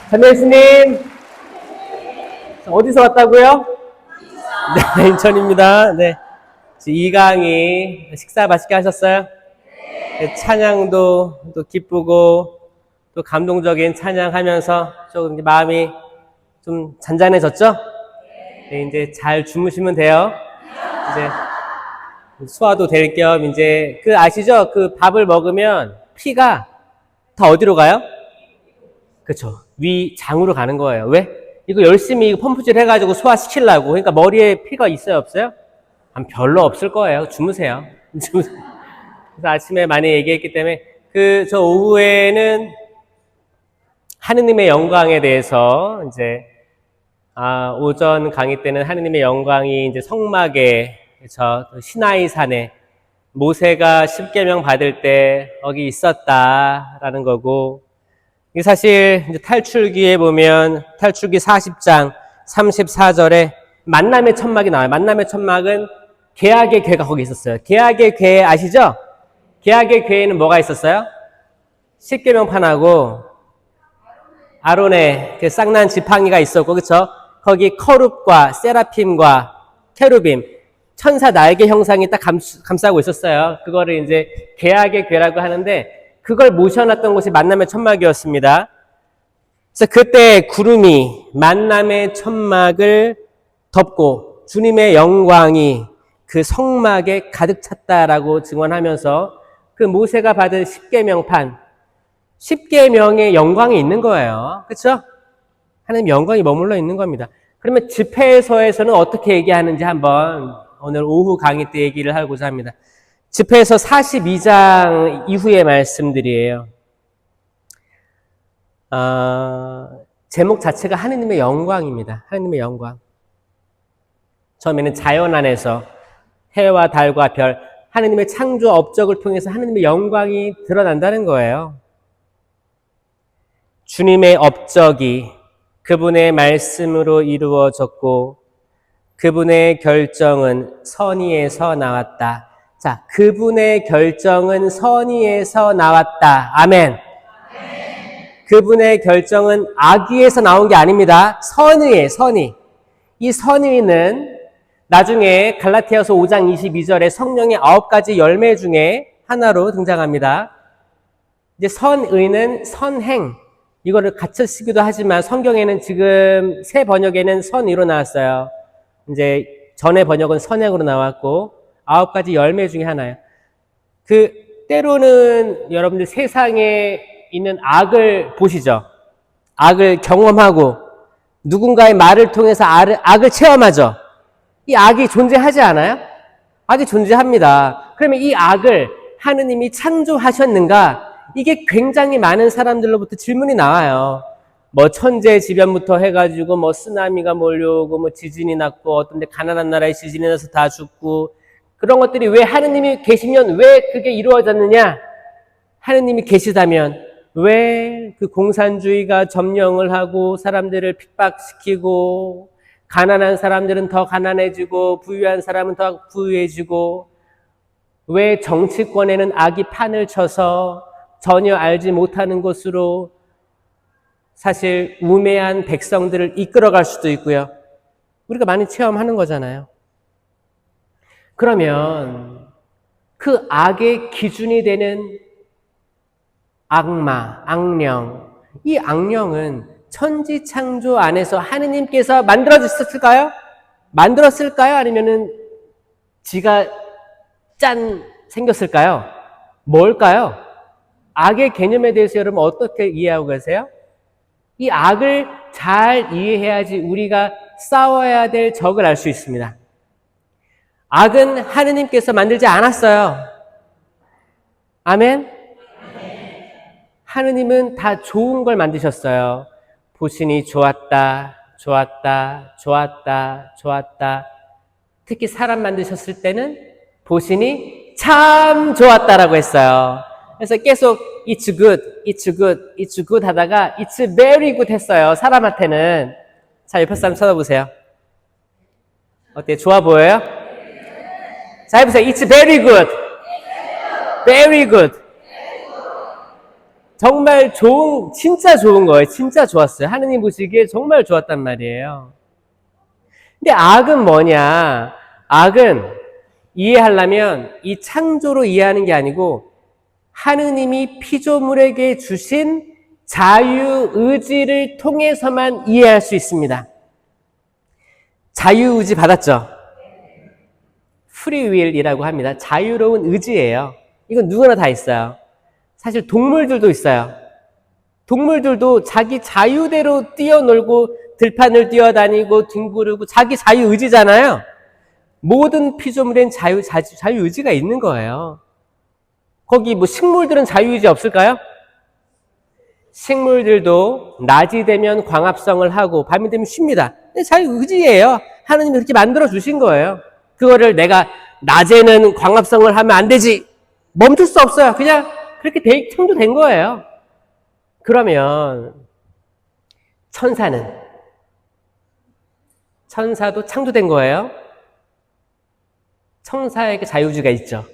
자매스님, 어디서 왔다고요? 네, 인천입니다. 네. 2강의 식사 맛있게 하셨어요? 네, 찬양도 또 기쁘고 또 감동적인 찬양하면서 조금 마음이 좀 잔잔해졌죠? 네, 이제 잘 주무시면 돼요. 이제 소화도 될 겸 이제 아시죠? 밥을 먹으면 피가 다 어디로 가요? 그렇죠. 위 장으로 가는 거예요. 왜? 이거 열심히 펌프질 해가지고 소화시키려고. 그러니까 머리에 피가 있어요, 없어요? 별로 없을 거예요. 주무세요. 그래서 아침에 많이 얘기했기 때문에 저 오후에는 하느님의 영광에 대해서 이제 오전 강의 때는 하느님의 영광이 이제 성막에 시나이 산에 모세가 십계명 받을 때 거기 있었다라는 거고, 이게 사실 이제 탈출기에 보면 탈출기 40장 34절에 만남의 천막이 나와요. 만남의 천막은 계약의 궤가 거기 있었어요. 계약의 궤 아시죠? 계약의 궤에는 뭐가 있었어요? 십계명판하고 아론의 쌍난 지팡이가 있었고, 그렇죠? 거기 커룹과 세라핌과 케루빔, 천사 날개 형상이 딱 감싸고 있었어요. 그거를 이제 계약의 궤라고 하는데, 그걸 모셔놨던 곳이 만남의 천막이었습니다. 그래서 그때 구름이 만남의 천막을 덮고 주님의 영광이 그 성막에 가득 찼다라고 증언하면서 그 모세가 받은 십계명판, 십계명의 영광이 있는 거예요. 그렇죠? 하나님 영광이 머물러 있는 겁니다. 그러면 집회서에서는 어떻게 얘기하는지 한번 오늘 오후 강의 때 얘기를 하고자 합니다. 집회서 42장 이후의 말씀들이에요. 제목 자체가 하느님의 영광입니다. 하느님의 영광. 처음에는 자연 안에서 해와 달과 별, 하느님의 창조 업적을 통해서 하느님의 영광이 드러난다는 거예요. 주님의 업적이 그분의 말씀으로 이루어졌고 그분의 결정은 선의에서 나왔다. 자, 그분의 결정은 선의에서 나왔다. 아멘. 그분의 결정은 악의에서 나온 게 아닙니다. 선의에, 선의. 이 선의는 나중에 갈라디아서 5장 22절에 성령의 9가지 열매 중에 하나로 등장합니다. 이제 선의는 선행. 이거를 같이 쓰기도 하지만 성경에는 지금 새 번역에는 선의로 나왔어요. 이제 전의 번역은 선행으로 나왔고 9가지 열매 중에 하나예요. 때로는 여러분들 세상에 있는 악을 보시죠. 악을 경험하고 누군가의 말을 통해서 악을 체험하죠. 이 악이 존재하지 않아요? 악이 존재합니다. 그러면 이 악을 하느님이 창조하셨는가? 이게 굉장히 많은 사람들로부터 질문이 나와요. 천재지변부터 해가지고 쓰나미가 몰려오고 지진이 났고 어떤 데 가난한 나라에 지진이 나서 다 죽고, 그런 것들이 왜 하느님이 계시면 왜 그게 이루어졌느냐? 하느님이 계시다면 왜 그 공산주의가 점령을 하고 사람들을 핍박시키고 가난한 사람들은 더 가난해지고 부유한 사람은 더 부유해지고, 왜 정치권에는 악이 판을 쳐서 전혀 알지 못하는 곳으로 사실 우매한 백성들을 이끌어갈 수도 있고요. 우리가 많이 체험하는 거잖아요. 그러면 그 악의 기준이 되는 악마, 악령, 이 악령은 천지창조 안에서 하느님께서 만들어졌을까요? 만들었을까요? 아니면은 지가 생겼을까요? 뭘까요? 악의 개념에 대해서 여러분 어떻게 이해하고 계세요? 이 악을 잘 이해해야지 우리가 싸워야 될 적을 알 수 있습니다. 악은 하느님께서 만들지 않았어요. 아멘? 하느님은 다 좋은 걸 만드셨어요. 보시니 좋았다, 좋았다, 좋았다, 좋았다. 특히 사람 만드셨을 때는 보시니 참 좋았다라고 했어요. 그래서 계속 it's good, it's good, it's good 하다가 it's very good 했어요. 사람한테는. 자, 옆에 사람 쳐다보세요. 어때요? 좋아 보여요? 자, 해보세요. It's very good. Very good. 정말 진짜 좋은 거예요. 진짜 좋았어요. 하느님 보시기에 정말 좋았단 말이에요. 근데 악은 뭐냐? 악은 이해하려면 이 창조로 이해하는 게 아니고 하느님이 피조물에게 주신 자유의지를 통해서만 이해할 수 있습니다. 자유의지 받았죠? 프리윌이라고 합니다. 자유로운 의지예요. 이건 누구나 다 있어요. 사실 동물들도 있어요. 동물들도 자기 자유대로 뛰어놀고 들판을 뛰어다니고 뒹구르고 자기 자유의지잖아요. 모든 피조물엔 자유의지가 있는 거예요. 거기 뭐 식물들은 자유의지 없을까요? 식물들도 낮이 되면 광합성을 하고 밤이 되면 쉽니다. 자유의지예요. 하나님이 그렇게 만들어 주신 거예요. 그거를 내가 낮에는 광합성을 하면 안 되지. 멈출 수 없어요. 그냥 그렇게 창조된 거예요. 그러면 천사도 창조된 거예요. 천사에게 자유의지가 있죠.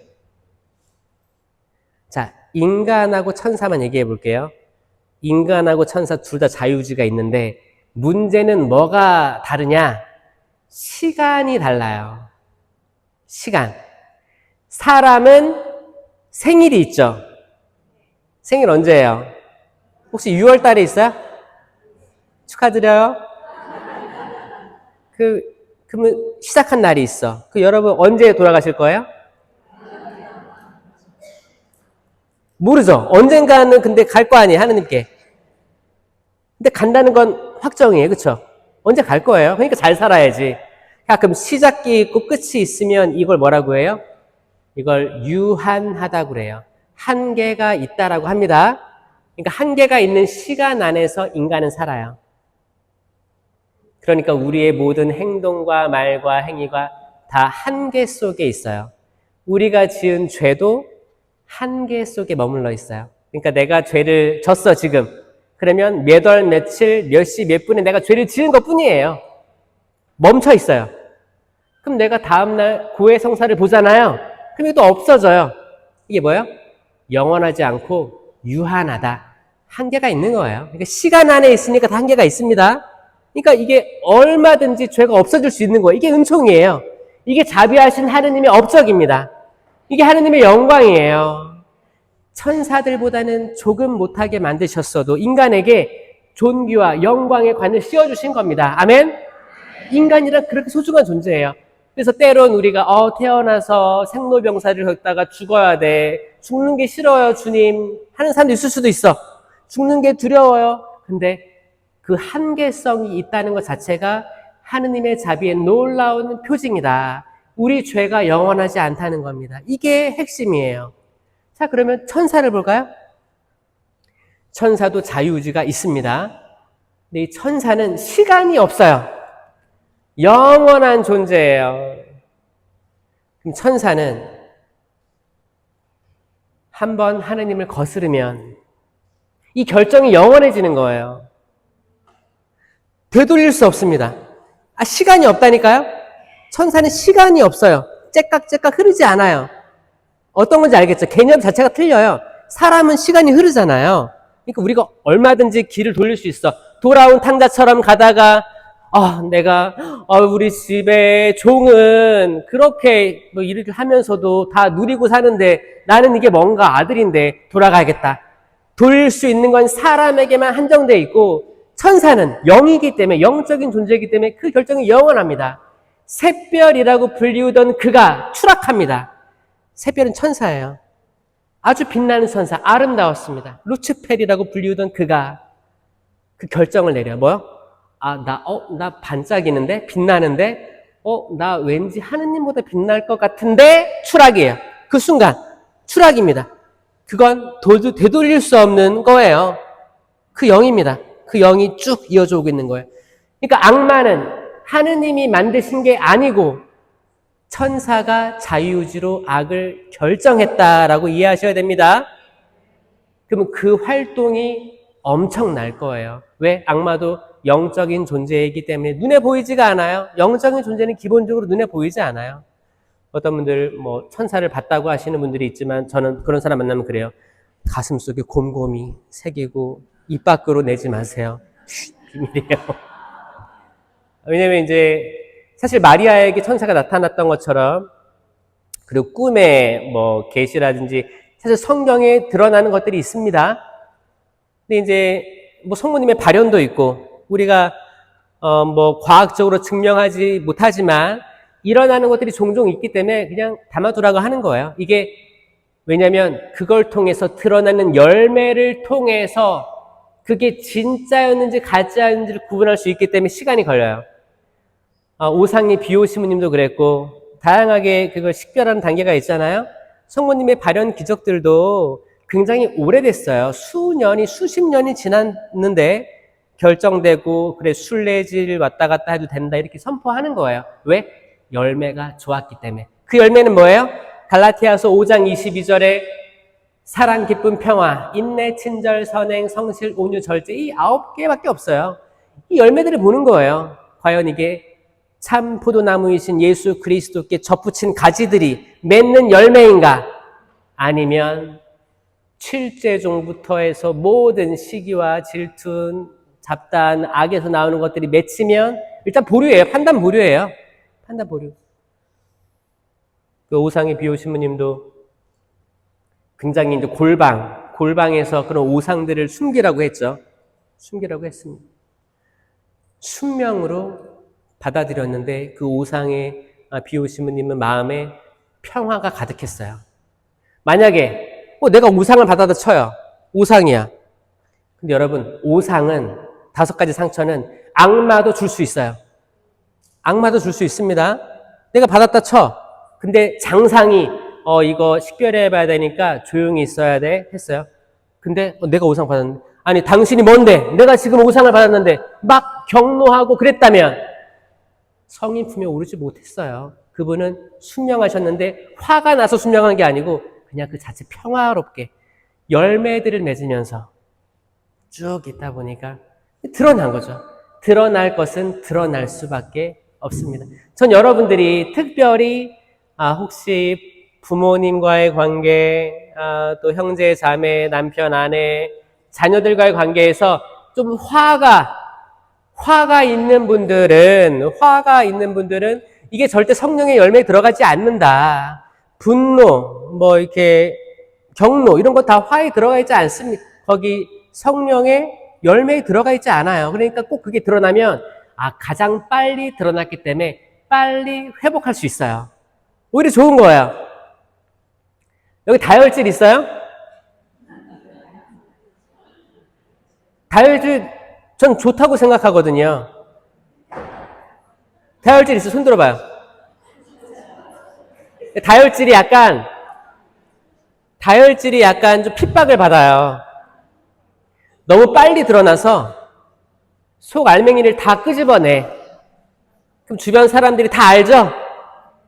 자, 인간하고 천사만 얘기해 볼게요. 인간하고 천사 둘 다 자유의지가 있는데 문제는 뭐가 다르냐? 시간이 달라요. 시간. 사람은 생일이 있죠. 생일 언제예요? 혹시 6월 달에 있어요? 축하드려요. 그러면 시작한 날이 있어. 여러분 언제 돌아가실 거예요? 모르죠. 언젠가는 근데 갈 거 아니에요, 하느님께. 근데 간다는 건 확정이에요, 그렇죠? 언제 갈 거예요. 그러니까 잘 살아야지. 가끔 시작이 있고 끝이 있으면 이걸 뭐라고 해요? 이걸 유한하다고 그래요. 한계가 있다라고 합니다. 그러니까 한계가 있는 시간 안에서 인간은 살아요. 그러니까 우리의 모든 행동과 말과 행위가 다 한계 속에 있어요. 우리가 지은 죄도 한계 속에 머물러 있어요. 그러니까 내가 죄를 졌어 지금. 그러면 몇 월 며칠 몇 시 몇 분에 내가 죄를 지은 것뿐이에요. 멈춰 있어요. 그럼 내가 다음날 고해성사를 보잖아요. 그럼 이게 또 없어져요. 이게 뭐예요? 영원하지 않고 유한하다. 한계가 있는 거예요. 그러니까 시간 안에 있으니까 다 한계가 있습니다. 그러니까 이게 얼마든지 죄가 없어질 수 있는 거예요. 이게 은총이에요. 이게 자비하신 하느님의 업적입니다. 이게 하느님의 영광이에요. 천사들보다는 조금 못하게 만드셨어도 인간에게 존귀와 영광의 관을 씌워주신 겁니다. 아멘? 인간이란 그렇게 소중한 존재예요. 그래서 때론 우리가 태어나서 생로병사를 겪다가 죽어야 돼. 죽는 게 싫어요, 주님. 하는 사람도 있을 수도 있어. 죽는 게 두려워요. 근데 그 한계성이 있다는 것 자체가 하느님의 자비의 놀라운 표징이다. 우리 죄가 영원하지 않다는 겁니다. 이게 핵심이에요. 자, 그러면 천사를 볼까요? 천사도 자유의지가 있습니다. 근데 이 천사는 시간이 없어요. 영원한 존재예요. 그럼 천사는 한번 하느님을 거스르면 이 결정이 영원해지는 거예요. 되돌릴 수 없습니다. 시간이 없다니까요? 천사는 시간이 없어요. 째깍째깍 흐르지 않아요. 어떤 건지 알겠죠? 개념 자체가 틀려요. 사람은 시간이 흐르잖아요. 그러니까 우리가 얼마든지 길을 돌릴 수 있어. 돌아온 탕자처럼 가다가 우리 집의 종은 그렇게 뭐 일을 하면서도 다 누리고 사는데 나는 이게 뭔가 아들인데 돌아가야겠다. 돌릴 수 있는 건 사람에게만 한정되어 있고 천사는 영이기 때문에 영적인 존재이기 때문에 그 결정이 영원합니다. 샛별이라고 불리우던 그가 추락합니다. 샛별은 천사예요. 아주 빛나는 천사, 아름다웠습니다. 루츠펠이라고 불리우던 그가 그 결정을 내려요. 뭐요? 나 반짝이는데? 빛나는데? 나 왠지 하느님보다 빛날 것 같은데? 추락이에요. 그 순간 추락입니다. 그건 되돌릴 수 없는 거예요. 그 영입니다. 그 영이 쭉 이어져 오고 있는 거예요. 그러니까 악마는 하느님이 만드신 게 아니고 천사가 자유의지로 악을 결정했다라고 이해하셔야 됩니다. 그러면 그 활동이 엄청날 거예요. 왜? 악마도 영적인 존재이기 때문에 눈에 보이지가 않아요. 영적인 존재는 기본적으로 눈에 보이지 않아요. 어떤 분들 천사를 봤다고 하시는 분들이 있지만 저는 그런 사람 만나면 그래요. 가슴 속에 곰곰이 새기고 입 밖으로 내지 마세요. 비밀이에요. 왜냐면 이제 사실 마리아에게 천사가 나타났던 것처럼 그리고 꿈에 뭐 계시라든지 사실 성경에 드러나는 것들이 있습니다. 근데 이제 뭐 성모님의 발현도 있고 우리가 뭐 과학적으로 증명하지 못하지만 일어나는 것들이 종종 있기 때문에 그냥 담아두라고 하는 거예요. 이게 왜냐하면 그걸 통해서 드러나는 열매를 통해서 그게 진짜였는지 가짜였는지를 구분할 수 있기 때문에 시간이 걸려요. 오상리 비오시무님도 그랬고 다양하게 그걸 식별하는 단계가 있잖아요. 성모님의 발현 기적들도 굉장히 오래됐어요. 수년이 수십 년이 지났는데 결정되고 그래 순례질 왔다 갔다 해도 된다 이렇게 선포하는 거예요. 왜? 열매가 좋았기 때문에. 그 열매는 뭐예요? 갈라티아서 5장 22절에 사랑, 기쁨, 평화, 인내, 친절, 선행, 성실, 온유, 절제 이 9개밖에 없어요. 이 열매들을 보는 거예요. 과연 이게 참 포도나무이신 예수 그리스도께 접붙인 가지들이 맺는 열매인가? 아니면 칠제종부터 해서 모든 시기와 질투, 잡다한 악에서 나오는 것들이 맺히면 일단 보류예요. 판단 보류예요. 판단 보류. 그 오상의 비오신부님도 굉장히 이제 골방에서 그런 오상들을 숨기라고 했죠. 숨기라고 했습니다. 순명으로 받아들였는데 그 오상의 비오신부님은 마음에 평화가 가득했어요. 만약에 내가 오상을 받아다 쳐요. 오상이야. 근데 여러분 오상은 5가지 상처는 악마도 줄 수 있어요. 악마도 줄 수 있습니다. 내가 받았다 쳐. 근데 장상이 이거 식별해 봐야 되니까 조용히 있어야 돼 했어요. 근데 내가 오상 받았는데 아니 당신이 뭔데? 내가 지금 오상을 받았는데 막 경노하고 그랬다면 성인 품에 오르지 못했어요. 그분은 순명하셨는데 화가 나서 순명한 게 아니고 그냥 그 자체 평화롭게 열매들을 맺으면서 쭉 있다 보니까 드러난 거죠. 드러날 것은 드러날 수밖에 없습니다. 전 여러분들이 특별히 혹시 부모님과의 관계, 또 형제, 자매, 남편, 아내, 자녀들과의 관계에서 좀 화가 있는 분들은 이게 절대 성령의 열매에 들어가지 않는다. 분노, 뭐 이렇게 경노 이런 거 다 화에 들어가 있지 않습니다. 거기 성령의 열매에 들어가 있지 않아요. 그러니까 꼭 그게 드러나면 가장 빨리 드러났기 때문에 빨리 회복할 수 있어요. 오히려 좋은 거예요. 여기 다혈질 있어요? 다혈질 전 좋다고 생각하거든요. 다혈질 있어? 손 들어봐요. 다혈질이 약간 좀 핍박을 받아요. 너무 빨리 드러나서 속 알맹이를 다 끄집어내. 그럼 주변 사람들이 다 알죠?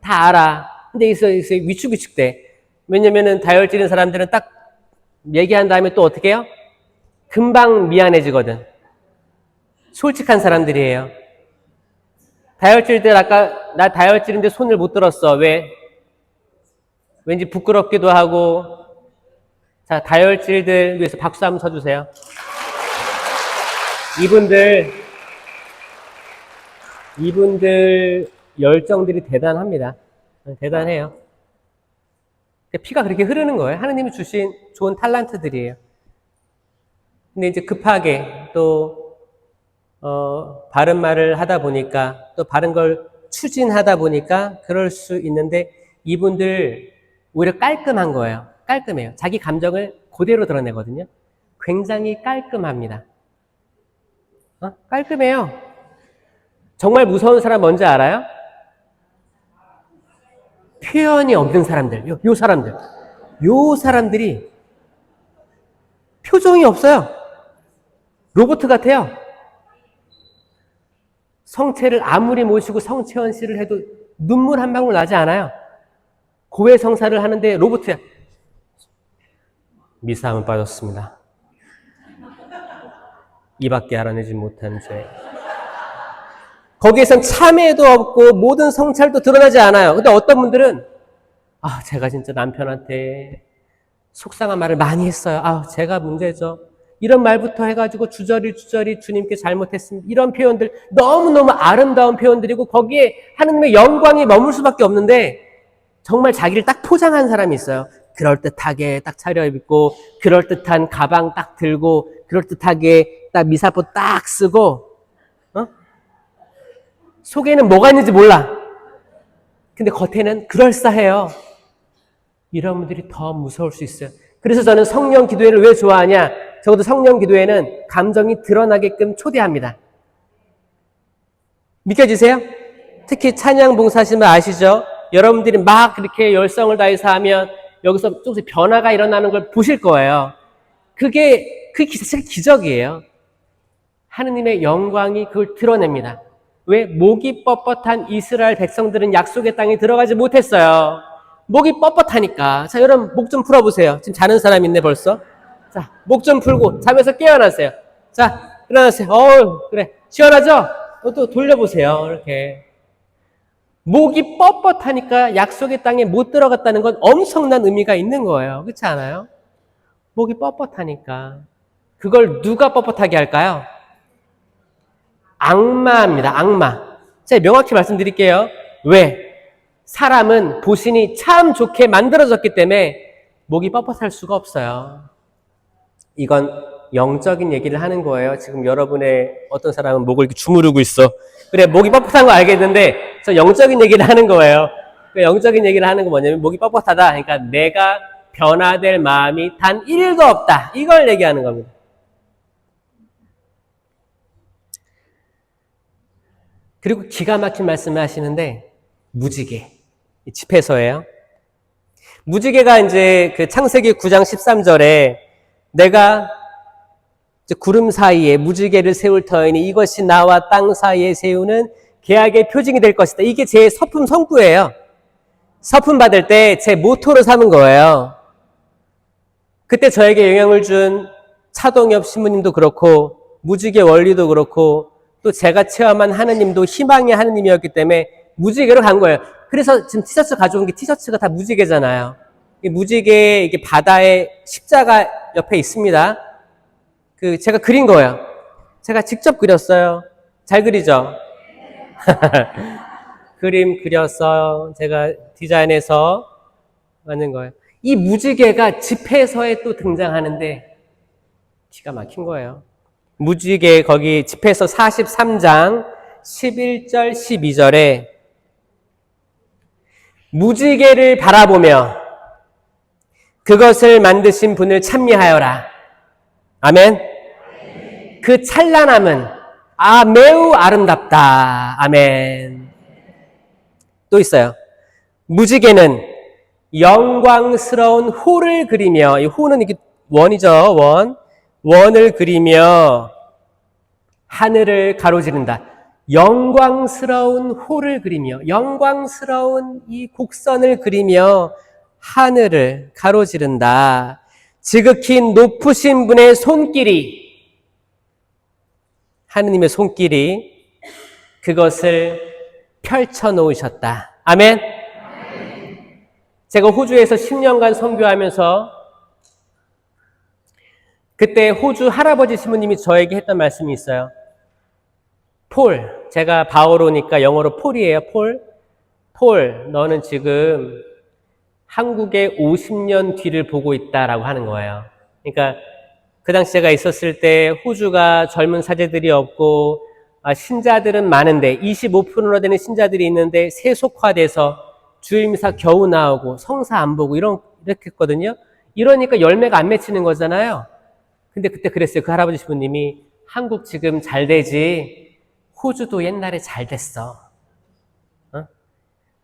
다 알아. 근데 있어 위축돼. 왜냐면은 다혈질인 사람들은 딱 얘기한 다음에 또 어떻게 해요? 금방 미안해지거든. 솔직한 사람들이에요. 다혈질들 아까 나 다혈질인데 손을 못 들었어. 왜? 왠지 부끄럽기도 하고. 자, 다혈질들 위해서 박수 한번 쳐주세요. 이분들 열정들이 대단합니다. 대단해요. 피가 그렇게 흐르는 거예요. 하느님이 주신 좋은 탤런트들이에요. 근데 이제 급하게 또 바른 말을 하다 보니까 또 바른 걸 추진하다 보니까 그럴 수 있는데 이분들 오히려 깔끔한 거예요. 깔끔해요. 자기 감정을 그대로 드러내거든요. 굉장히 깔끔합니다. 깔끔해요. 정말 무서운 사람 뭔지 알아요? 표현이 없는 사람들. 요 사람들이 표정이 없어요. 로봇 같아요. 성체를 아무리 모시고 성체원 씨를 해도 눈물 한 방울 나지 않아요. 고해성사를 하는데 로봇이야. 미사함은 빠졌습니다. 이밖에 알아내지 못한 죄. 거기에선 참회도 없고 모든 성찰도 드러나지 않아요. 근데 어떤 분들은 제가 진짜 남편한테 속상한 말을 많이 했어요. 아, 제가 문제죠. 이런 말부터 해가지고 주저리 주님께 잘못했습니다. 이런 표현들 너무너무 아름다운 표현들이고 거기에 하느님의 영광이 머물 수밖에 없는데 정말 자기를 딱 포장한 사람이 있어요. 그럴듯하게 딱 차려입고 그럴듯한 가방 딱 들고 그럴듯하게 딱 미사포 딱 쓰고 속에는 뭐가 있는지 몰라. 근데 겉에는 그럴싸해요. 이런 분들이 더 무서울 수 있어요. 그래서 저는 성령 기도회를 왜 좋아하냐? 적어도 성령 기도회는 감정이 드러나게끔 초대합니다. 믿겨지세요? 특히 찬양 봉사하시면 아시죠? 여러분들이 막 그렇게 열성을 다해서 하면 여기서 조금씩 변화가 일어나는 걸 보실 거예요. 그게 사실 기적이에요. 하느님의 영광이 그걸 드러냅니다. 왜? 목이 뻣뻣한 이스라엘 백성들은 약속의 땅에 들어가지 못했어요. 목이 뻣뻣하니까. 자, 여러분 목 좀 풀어보세요. 지금 자는 사람 있네 벌써. 자, 목 좀 풀고 잠에서 깨어나세요. 자, 일어나세요. 그래. 시원하죠? 또 돌려보세요. 이렇게. 목이 뻣뻣하니까 약속의 땅에 못 들어갔다는 건 엄청난 의미가 있는 거예요. 그렇지 않아요? 목이 뻣뻣하니까. 그걸 누가 뻣뻣하게 할까요? 악마입니다. 악마. 제가 명확히 말씀드릴게요. 왜? 사람은 보신이 참 좋게 만들어졌기 때문에 목이 뻣뻣할 수가 없어요. 이건 영적인 얘기를 하는 거예요. 지금 여러분의 어떤 사람은 목을 이렇게 주무르고 있어. 그래, 목이 뻣뻣한 거 알겠는데 저 영적인 얘기를 하는 거예요. 영적인 얘기를 하는 건 뭐냐면 목이 뻣뻣하다. 그러니까 내가 변화될 마음이 단 1도 없다. 이걸 얘기하는 겁니다. 그리고 기가 막힌 말씀을 하시는데 무지개. 집회서예요. 무지개가 이제 그 창세기 9장 13절에 내가 구름 사이에 무지개를 세울 터이니 이것이 나와 땅 사이에 세우는 계약의 표징이 될 것이다. 이게 제 서품 성구예요. 서품 받을 때 제 모토로 삼은 거예요. 그때 저에게 영향을 준 차동엽 신부님도 그렇고 무지개 원리도 그렇고 또 제가 체험한 하느님도 희망의 하느님이었기 때문에 무지개로 간 거예요. 그래서 지금 티셔츠 가져온 게 티셔츠가 다 무지개잖아요. 이 무지개 이게 바다에 십자가 옆에 있습니다. 제가 그린 거예요. 제가 직접 그렸어요. 잘 그리죠? 그림 그렸어요. 제가 디자인해서 만든 거예요. 이 무지개가 집회서에 또 등장하는데 기가 막힌 거예요. 무지개 거기 집회서 43장 11절 12절에 무지개를 바라보며 그것을 만드신 분을 찬미하여라. 아멘. 그 찬란함은 매우 아름답다. 아멘. 또 있어요. 무지개는 영광스러운 호를 그리며, 이 호는 이게 원이죠. 원을 그리며 하늘을 가로지른다. 영광스러운 호를 그리며, 영광스러운 이 곡선을 그리며 하늘을 가로지른다. 지극히 높으신 분의 손길이, 하느님의 손길이 그것을 펼쳐 놓으셨다. 아멘. 제가 호주에서 10년간 선교하면서 그때 호주 할아버지 신부님이 저에게 했던 말씀이 있어요. 폴, 제가 바오로니까 영어로 폴이에요. 폴, 너는 지금 한국의 50년 뒤를 보고 있다라고 하는 거예요. 그러니까 그 당시 제가 있었을 때 호주가 젊은 사제들이 없고 신자들은 많은데 25%나 되는 신자들이 있는데 세속화돼서 주일미사 겨우 나오고 성사 안 보고 이렇게 했거든요. 이러니까 열매가 안 맺히는 거잖아요. 근데 그때 그랬어요. 그 할아버지 신부님이 한국 지금 잘 되지 호주도 옛날에 잘 됐어.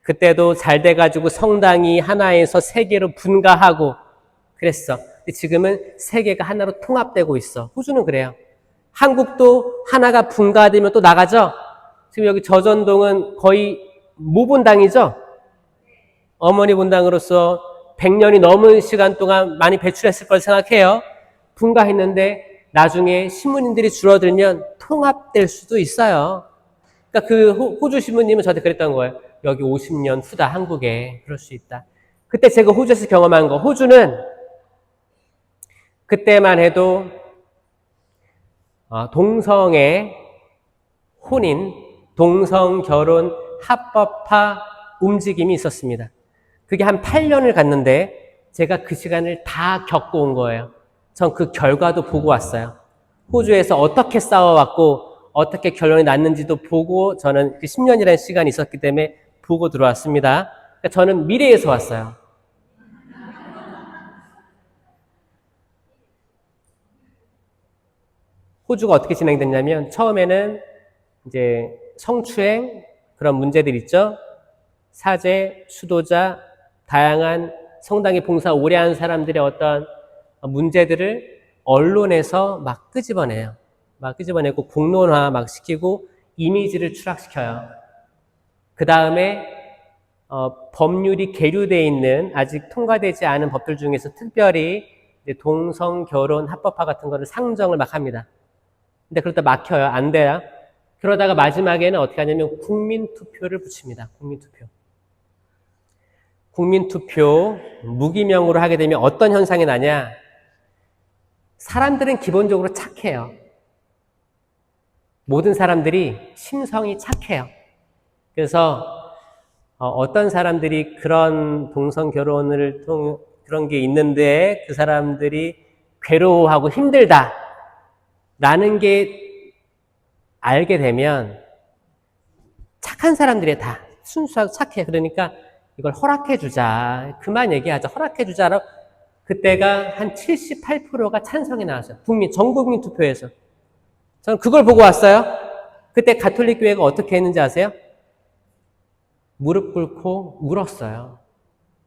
그때도 잘 돼가지고 성당이 하나에서 세 개로 분가하고 그랬어. 근데 지금은 세 개가 하나로 통합되고 있어. 호주는 그래요. 한국도 하나가 분가되면 또 나가죠. 지금 여기 저전동은 거의 모분당이죠. 어머니 분당으로서 100년이 넘은 시간 동안 많이 배출했을 걸 생각해요. 분가했는데 나중에 신부님들이 줄어들면 통합될 수도 있어요. 그러니까 그 호주 신부님은 저한테 그랬던 거예요. 여기 50년 후다 한국에 그럴 수 있다. 그때 제가 호주에서 경험한 거, 호주는 그때만 해도 동성애 혼인, 동성 결혼 합법화 움직임이 있었습니다. 그게 한 8년을 갔는데 제가 그 시간을 다 겪어온 거예요. 전 그 결과도 보고 왔어요. 호주에서 어떻게 싸워왔고 어떻게 결론이 났는지도 보고 저는 그 10년이라는 시간이 있었기 때문에 보고 들어왔습니다. 그러니까 저는 미래에서 왔어요. 호주가 어떻게 진행됐냐면 처음에는 이제 성추행 그런 문제들 있죠. 사제, 수도자, 다양한 성당에 봉사 오래 한 사람들의 어떤 문제들을 언론에서 막 끄집어내요. 막 끄집어내고 공론화 막 시키고 이미지를 추락시켜요. 그 다음에 법률이 계류되어 있는 아직 통과되지 않은 법들 중에서 특별히 이제 동성 결혼 합법화 같은 거를 상정을 막 합니다. 근데 그러다 막혀요. 안 돼요. 그러다가 마지막에는 어떻게 하냐면 국민투표를 붙입니다. 국민투표. 국민투표 무기명으로 하게 되면 어떤 현상이 나냐? 사람들은 기본적으로 착해요. 모든 사람들이 심성이 착해요. 그래서 어떤 사람들이 그런 동성 결혼을 그런 게 있는데 그 사람들이 괴로워하고 힘들다 라는 게 알게 되면 착한 사람들이 다 순수하고 착해. 그러니까 이걸 허락해주자. 그만 얘기하자. 허락해주자. 그때가 한 78%가 찬성이 나왔어요. 전 국민 투표에서. 저는 그걸 보고 왔어요. 그때 가톨릭 교회가 어떻게 했는지 아세요? 무릎 꿇고 울었어요.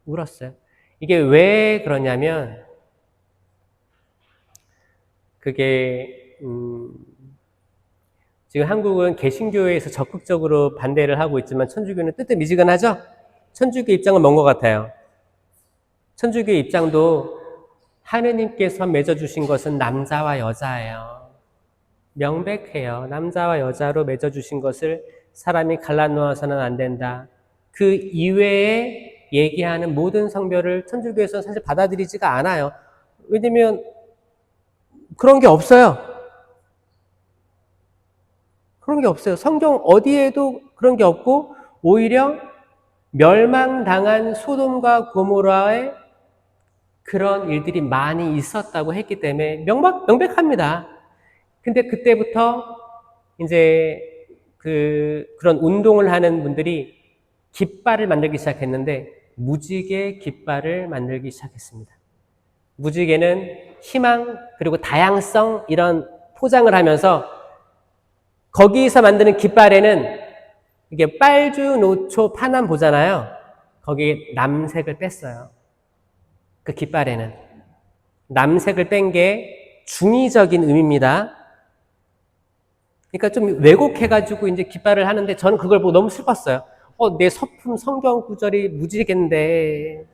울었어요. 이게 왜 그러냐면 그게 지금 한국은 개신교회에서 적극적으로 반대를 하고 있지만 천주교는 뜨뜻미지근하죠? 천주교 입장은 뭔 것 같아요? 천주교 입장도 하느님께서 맺어주신 것은 남자와 여자예요. 명백해요. 남자와 여자로 맺어주신 것을 사람이 갈라놓아서는 안 된다. 그 이외에 얘기하는 모든 성별을 천주교에서는 사실 받아들이지가 않아요. 왜냐면 그런 게 없어요. 그런 게 없어요. 성경 어디에도 그런 게 없고 오히려 멸망당한 소돔과 고모라의 그런 일들이 많이 있었다고 했기 때문에 명백합니다. 근데 그때부터 이제 그런 운동을 하는 분들이 깃발을 만들기 시작했는데 무지개 깃발을 만들기 시작했습니다. 무지개는 희망 그리고 다양성 이런 포장을 하면서 거기서 만드는 깃발에는 이게 빨주, 노초, 파남 보잖아요. 거기에 남색을 뺐어요. 그 깃발에는. 남색을 뺀 게 중의적인 의미입니다. 그러니까 좀 왜곡해가지고 이제 깃발을 하는데 저는 그걸 보고 너무 슬펐어요. 내 서품 성경 구절이 무지개인데.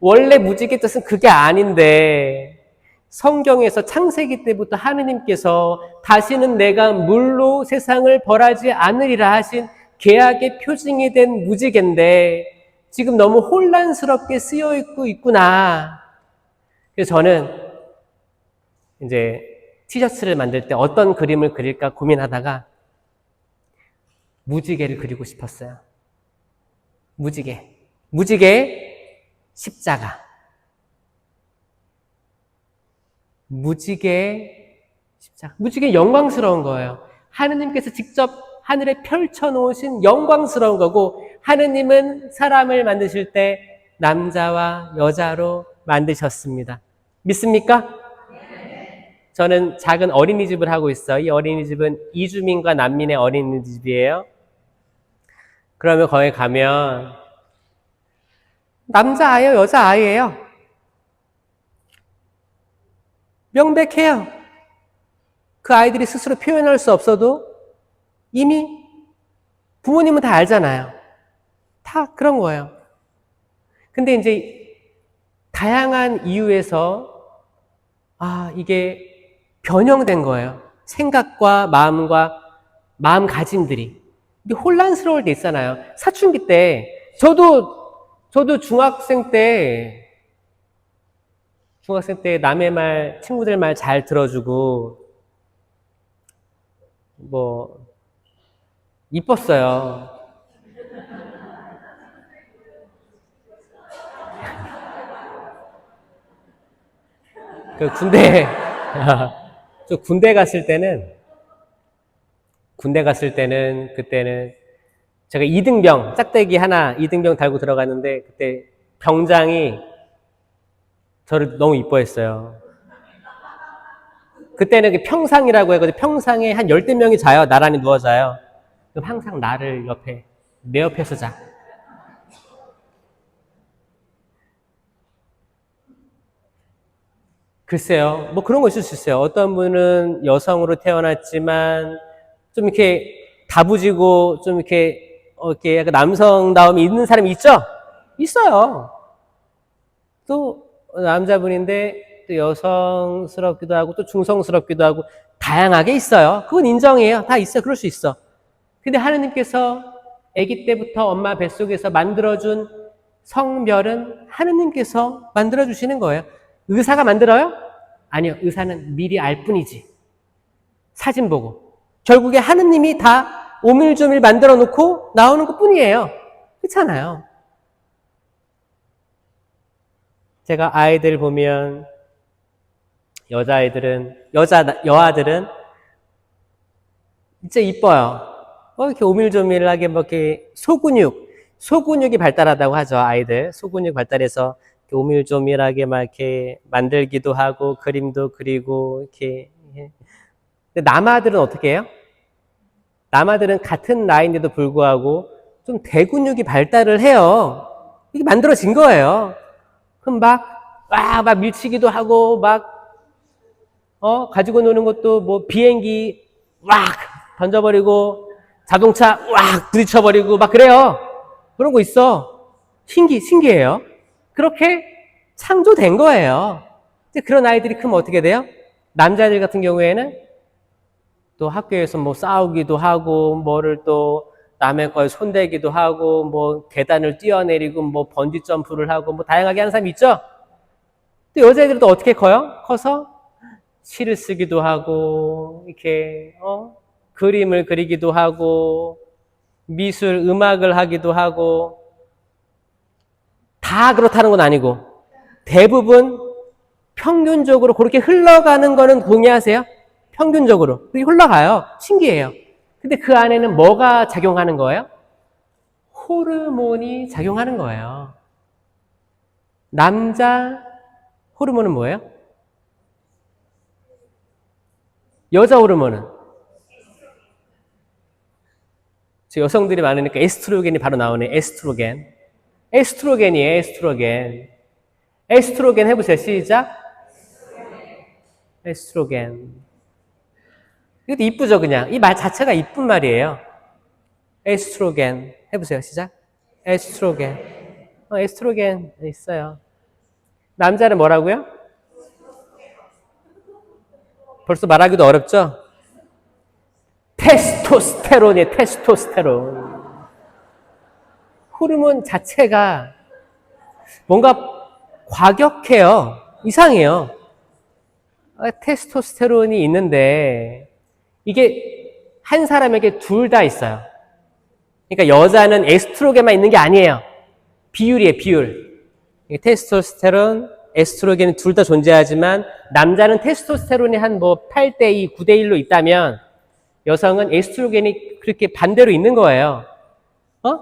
원래 무지개 뜻은 그게 아닌데. 성경에서 창세기 때부터 하느님께서 다시는 내가 물로 세상을 벌하지 않으리라 하신 계약의 표징이 된 무지개인데 지금 너무 혼란스럽게 쓰여 있구나. 그래서 저는 이제 티셔츠를 만들 때 어떤 그림을 그릴까 고민하다가 무지개를 그리고 싶었어요. 무지개, 십자가. 무지개, 십자가. 무지개 영광스러운 거예요. 하느님께서 직접 하늘에 펼쳐놓으신 영광스러운 거고 하느님은 사람을 만드실 때 남자와 여자로 만드셨습니다. 믿습니까? 저는 작은 어린이집을 하고 있어요. 이 어린이집은 이주민과 난민의 어린이집이에요. 그러면 거기 가면 남자 아이예요, 여자 아이예요. 명백해요. 그 아이들이 스스로 표현할 수 없어도 이미 부모님은 다 알잖아요. 다 그런 거예요. 근데 이제 다양한 이유에서 이게 변형된 거예요. 생각과 마음가짐들이. 이게 혼란스러울 때 있잖아요. 사춘기 때 저도 중학생 때 중학생 때 남의 말, 친구들 말 잘 들어주고, 뭐, 이뻤어요. 그 저 군대 갔을 때는, 그때는 제가 이등병, 짝대기 하나, 이등병 달고 들어갔는데, 그때 병장이 저를 너무 이뻐했어요. 그때는 그 평상이라고 해가지고 평상에 한 10대 명이 자요. 나란히 누워 자요. 그럼 항상 나를 내 옆에서 자. 글쎄요. 뭐 그런 거 있을 수 있어요. 어떤 분은 여성으로 태어났지만 좀 이렇게 다부지고 좀 이렇게 약간 남성다움이 있는 사람이 있죠? 있어요. 또 남자분인데 또 여성스럽기도 하고 또 중성스럽기도 하고 다양하게 있어요. 그건 인정해요. 다 있어. 그럴 수 있어. 근데 하느님께서 아기 때부터 엄마 뱃속에서 만들어준 성별은 하느님께서 만들어주시는 거예요. 의사가 만들어요? 아니요. 의사는 미리 알 뿐이지. 사진 보고. 결국에 하느님이 다 오밀조밀 만들어 놓고 나오는 것 뿐이에요. 그렇잖아요. 제가 아이들 보면 여아들은 진짜 이뻐요. 이렇게 오밀조밀하게 뭐 이렇게 소근육이 발달하다고 하죠. 아이들 소근육 발달해서 이렇게 오밀조밀하게 막 이렇게 만들기도 하고 그림도 그리고 이렇게. 근데 남아들은 어떻게 해요? 남아들은 같은 나이인데도 불구하고 좀 대근육이 발달을 해요. 이게 만들어진 거예요. 그럼 막 밀치기도 하고 가지고 노는 것도 뭐 비행기 막 던져버리고 자동차 왁 부딪혀버리고 막 그래요. 그런 거 있어. 신기해요. 그렇게 창조된 거예요. 이제 그런 아이들이 크면 어떻게 돼요? 남자들 같은 경우에는 또 학교에서 뭐 싸우기도 하고 뭐를 또 남의 거에 손대기도 하고 뭐 계단을 뛰어내리고 뭐 번지 점프를 하고 뭐 다양하게 하는 사람이 있죠. 또 여자애들은 또 어떻게 커요? 커서 시를 쓰기도 하고 이렇게 그림을 그리기도 하고 미술 음악을 하기도 하고 다 그렇다는 건 아니고 대부분 평균적으로 그렇게 흘러가는 거는 동의하세요? 평균적으로 그렇게 흘러가요. 신기해요. 근데 그 안에는 뭐가 작용하는 거예요? 호르몬이 작용하는 거예요. 남자 호르몬은 뭐예요? 여자 호르몬은? 여성들이 많으니까 에스트로겐이 바로 나오네. 에스트로겐이에요. 에스트로겐 해보세요. 시작. 에스트로겐. 이것도 이쁘죠, 그냥. 이 말 자체가 이쁜 말이에요. 에스트로겐. 해보세요. 시작. 에스트로겐. 에스트로겐 있어요. 남자는 뭐라고요? 벌써 말하기도 어렵죠? 테스토스테론이에요. 테스토스테론. 호르몬 자체가 뭔가 과격해요. 이상해요. 테스토스테론이 있는데 이게 한 사람에게 둘 다 있어요. 그러니까 여자는 에스트로겐만 있는 게 아니에요. 비율이에요. 비율. 테스토스테론, 에스트로겐이 둘 다 존재하지만 남자는 테스토스테론이 한 뭐 8대2, 9대1로 있다면 여성은 에스트로겐이 그렇게 반대로 있는 거예요.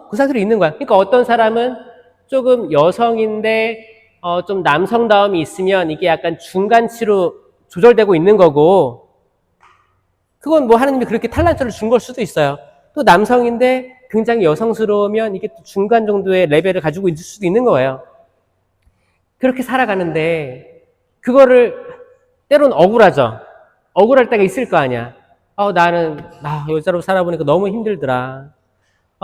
그 상태로 있는 거야. 그러니까 어떤 사람은 조금 여성인데 좀 남성다움이 있으면 이게 약간 중간치로 조절되고 있는 거고 그건 뭐 하나님이 그렇게 탈란트를 준 걸 수도 있어요. 또 남성인데 굉장히 여성스러우면 이게 또 중간 정도의 레벨을 가지고 있을 수도 있는 거예요. 그렇게 살아가는데 그거를 때로는 억울하죠. 억울할 때가 있을 거 아니야. 나는 여자로 살아보니까 너무 힘들더라.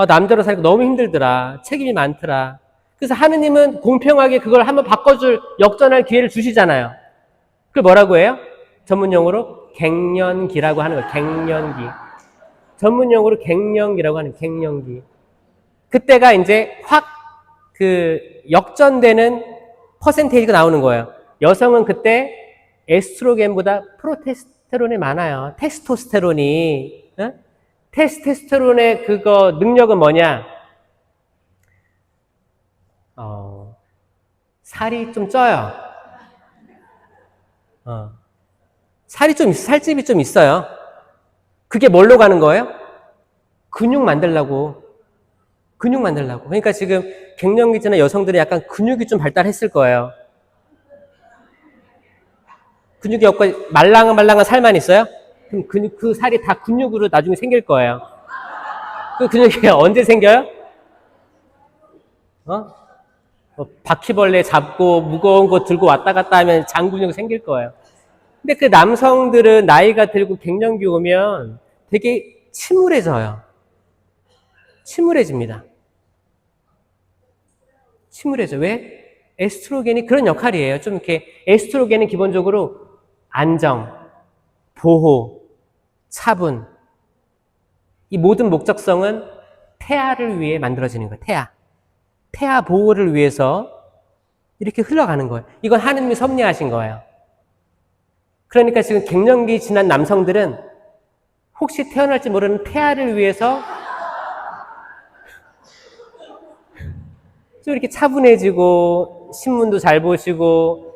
남자로 살니까 너무 힘들더라. 책임이 많더라. 그래서 하느님은 공평하게 그걸 한번 바꿔줄 역전할 기회를 주시잖아요. 그걸 뭐라고 해요? 전문용어로 갱년기라고 하는 거예요. 갱년기. 전문용어로 갱년기라고 하는 갱년기. 그때가 이제 확 역전되는 퍼센테이지가 나오는 거예요. 여성은 그때 에스트로겐보다 프로테스테론이 많아요. 테스토스테론이. 어? 테스토스테론의 그거 능력은 뭐냐? 살이 좀 쪄요. 살집이 좀 있어요. 그게 뭘로 가는 거예요? 근육 만들려고. 그러니까 지금 갱년기 전에 여성들이 약간 근육이 좀 발달했을 거예요. 근육이 없고 말랑한 살만 있어요? 그럼 그 살이 다 근육으로 나중에 생길 거예요. 그 근육이 언제 생겨요? 바퀴벌레 잡고 무거운 거 들고 왔다 갔다 하면 장근육이 생길 거예요. 근데 그 남성들은 나이가 들고 갱년기 오면 되게 침울해져요. 침울해집니다. 왜? 에스트로겐이 그런 역할이에요. 좀 이렇게 에스트로겐은 기본적으로 안정, 보호, 차분. 이 모든 목적성은 태아를 위해 만들어지는 거예요. 태아 보호를 위해서 이렇게 흘러가는 거예요. 이건 하느님이 섭리하신 거예요. 그러니까 지금 갱년기 지난 남성들은 혹시 태어날지 모르는 태아를 위해서 좀 이렇게 차분해지고 신문도 잘 보시고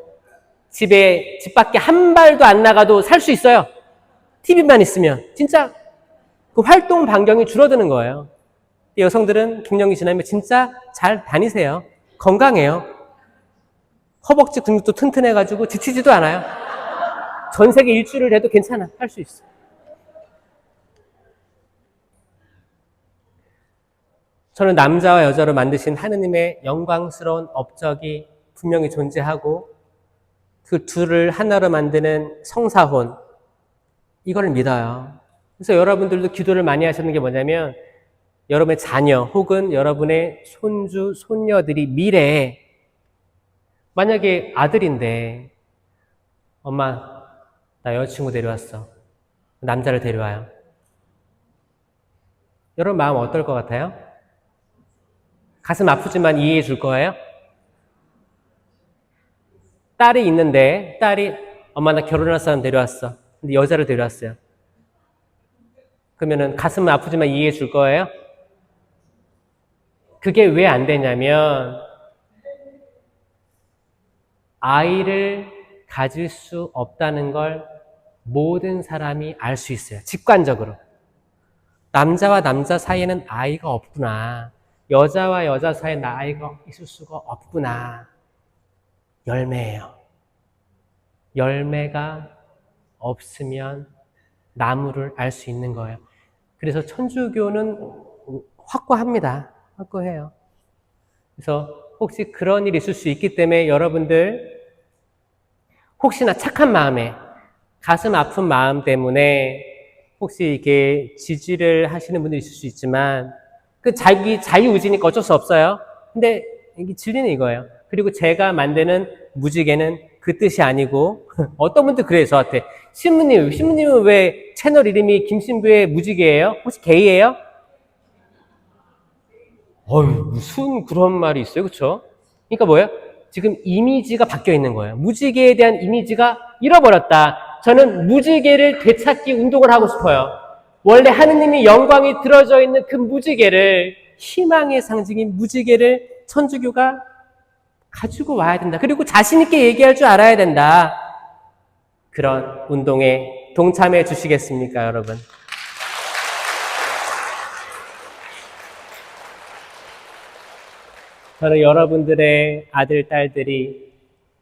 집 밖에 한 발도 안 나가도 살 수 있어요. TV만 있으면. 진짜 그 활동 반경이 줄어드는 거예요. 여성들은 갱년기 지나면 진짜 잘 다니세요. 건강해요. 허벅지 근육도 튼튼해가지고 지치지도 않아요. 전 세계 일주를 해도 괜찮아. 할 수 있어. 저는 남자와 여자로 만드신 하느님의 영광스러운 업적이 분명히 존재하고 그 둘을 하나로 만드는 성사혼, 이걸 믿어요. 그래서 여러분들도 기도를 많이 하시는 게 뭐냐면 여러분의 자녀 혹은 여러분의 손주, 손녀들이 미래에 만약에 아들인데 엄마 나 여자친구 데려왔어. 남자를 데려와요. 여러분 마음 어떨 것 같아요? 가슴 아프지만 이해해 줄 거예요? 딸이 있는데 딸이 엄마 나 결혼할 사람 데려왔어. 근데 여자를 데려왔어요. 그러면은 가슴은 아프지만 이해해 줄 거예요? 그게 왜 안 되냐면 아이를 가질 수 없다는 걸 모든 사람이 알 수 있어요. 직관적으로. 남자와 남자 사이에는 아이가 없구나. 여자와 여자 사이에 아이가 있을 수가 없구나. 열매예요. 열매가 없으면 나무를 알 수 있는 거예요. 그래서 천주교는 확고합니다. 확고해요. 그래서 혹시 그런 일이 있을 수 있기 때문에 여러분들 혹시나 착한 마음에 가슴 아픈 마음 때문에 혹시 이게 지지를 하시는 분들이 있을 수 있지만 그 자기 자유의지니까 어쩔 수 없어요. 근데 이게 진리는 이거예요. 그리고 제가 만드는 무지개는 그 뜻이 아니고 어떤 분들 그래요 저한테 신부님은 왜 채널 이름이 김신부의 무지개예요? 혹시 게이예요? 무슨 그런 말이 있어요, 그렇죠? 그러니까 뭐예요? 지금 이미지가 바뀌어 있는 거예요. 무지개에 대한 이미지가 잃어버렸다. 저는 무지개를 되찾기 운동을 하고 싶어요. 원래 하느님이 영광이 들어져 있는 그 무지개를, 희망의 상징인 무지개를 천주교가 가지고 와야 된다. 그리고 자신 있게 얘기할 줄 알아야 된다. 그런 운동에 동참해 주시겠습니까, 여러분? 저는 여러분들의 아들, 딸들이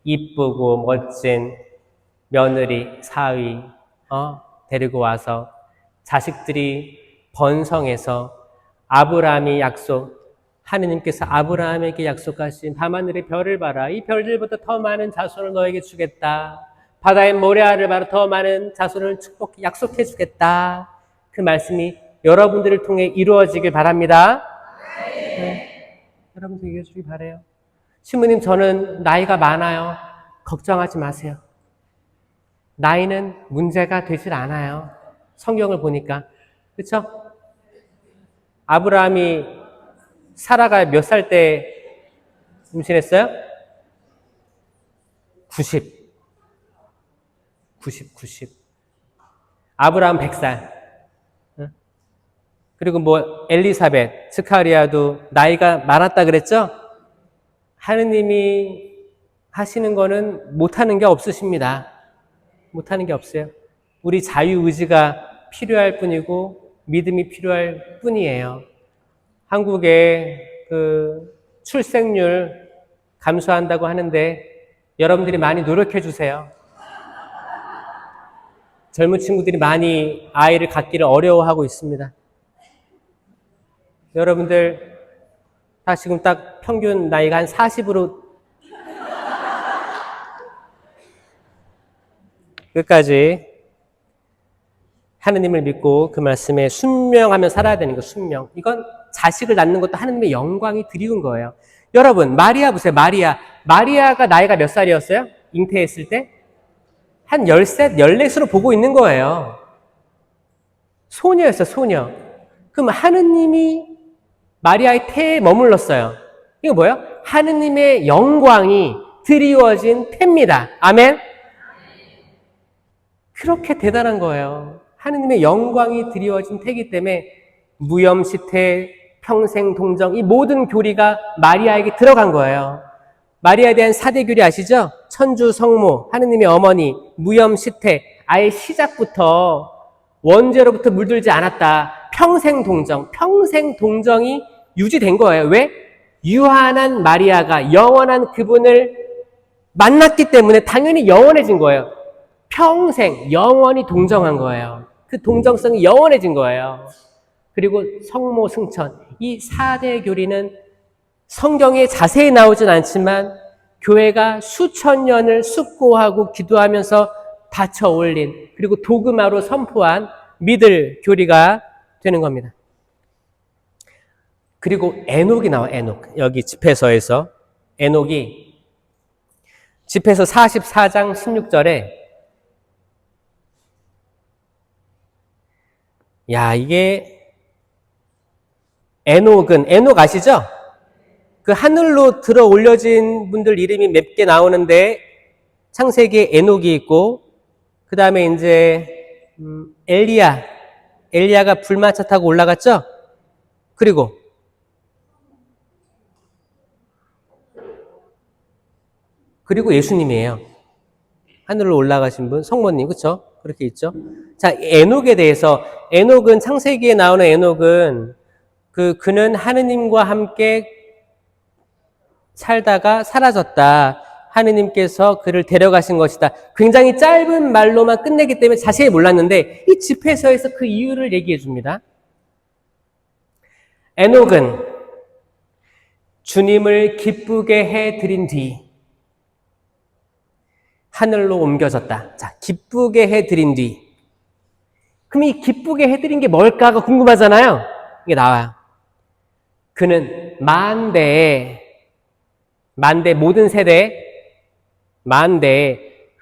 이쁘고 멋진 며느리, 사위 데리고 와서 자식들이 번성해서 아브라함이 하느님께서 아브라함에게 약속하신 밤하늘의 별을 봐라. 이 별들보다 더 많은 자손을 너에게 주겠다. 바다의 모래알을 봐라. 더 많은 자손을 약속해 주겠다. 그 말씀이 여러분들을 통해 이루어지길 바랍니다. 네. 여러분들 얘기해 주길 바라요. 신부님 저는 나이가 많아요. 걱정하지 마세요. 나이는 문제가 되질 않아요. 성경을 보니까. 그렇죠? 아브라함이 사라가 몇 살 때 임신했어요? 90. 90. 아브라함 100살. 그리고 뭐 엘리사벳, 스카리아도 나이가 많았다 그랬죠? 하느님이 하시는 거는 못하는 게 없으십니다. 못하는 게 없어요. 우리 자유의지가 필요할 뿐이고 믿음이 필요할 뿐이에요. 한국의 그 출생률 감소한다고 하는데 여러분들이 많이 노력해 주세요. 젊은 친구들이 많이 아이를 갖기를 어려워하고 있습니다. 여러분들 다 지금 딱 평균 나이가 한 40으로 끝까지 하느님을 믿고 그 말씀에 순명하며 살아야 되는 거, 순명. 이건 자식을 낳는 것도 하느님의 영광이 드리운 거예요. 여러분, 마리아 보세요, 마리아. 마리아가 나이가 몇 살이었어요? 잉태했을 때? 한 13, 14으로 보고 있는 거예요. 소녀였어요, 소녀. 그럼 하느님이 마리아의 태에 머물렀어요. 이거 뭐예요? 하느님의 영광이 드리워진 태입니다. 아멘? 그렇게 대단한 거예요. 하느님의 영광이 드리워진 태이기 때문에 무염시태, 평생동정, 이 모든 교리가 마리아에게 들어간 거예요. 마리아에 대한 4대 교리 아시죠? 천주 성모, 하느님의 어머니, 무염시태, 아예 시작부터 원죄로부터 물들지 않았다. 평생동정이 유지된 거예요. 왜? 유한한 마리아가 영원한 그분을 만났기 때문에 당연히 영원해진 거예요. 평생 영원히 동정한 거예요. 그 동정성이 영원해진 거예요. 그리고 성모 승천, 이 4대 교리는 성경에 자세히 나오진 않지만 교회가 수천 년을 숙고하고 기도하면서 바쳐 올린, 그리고 도그마로 선포한 믿을 교리가 되는 겁니다. 그리고 에녹이 나와, 에녹. 여기 집회서에서 에녹이 집회서 44장 16절에 야, 이게 에녹 아시죠? 그 하늘로 들어 올려진 분들 이름이 몇 개 나오는데 창세기에 에녹이 있고 그 다음에 이제 엘리야가 불마차 타고 올라갔죠? 그리고 예수님이에요. 하늘로 올라가신 분, 성모님, 그렇죠? 그렇게 있죠. 자, 에녹에 대해서, 에녹은 창세기에 나오는 에녹은 그는 하느님과 함께 살다가 사라졌다. 하느님께서 그를 데려가신 것이다. 굉장히 짧은 말로만 끝내기 때문에 자세히 몰랐는데 이 집회서에서 그 이유를 얘기해 줍니다. 에녹은 주님을 기쁘게 해드린 뒤 하늘로 옮겨졌다. 자, 기쁘게 해드린 뒤. 그럼 이 기쁘게 해드린 게 뭘까가 궁금하잖아요. 이게 나와요. 그는 만대의 모든 세대, 만대의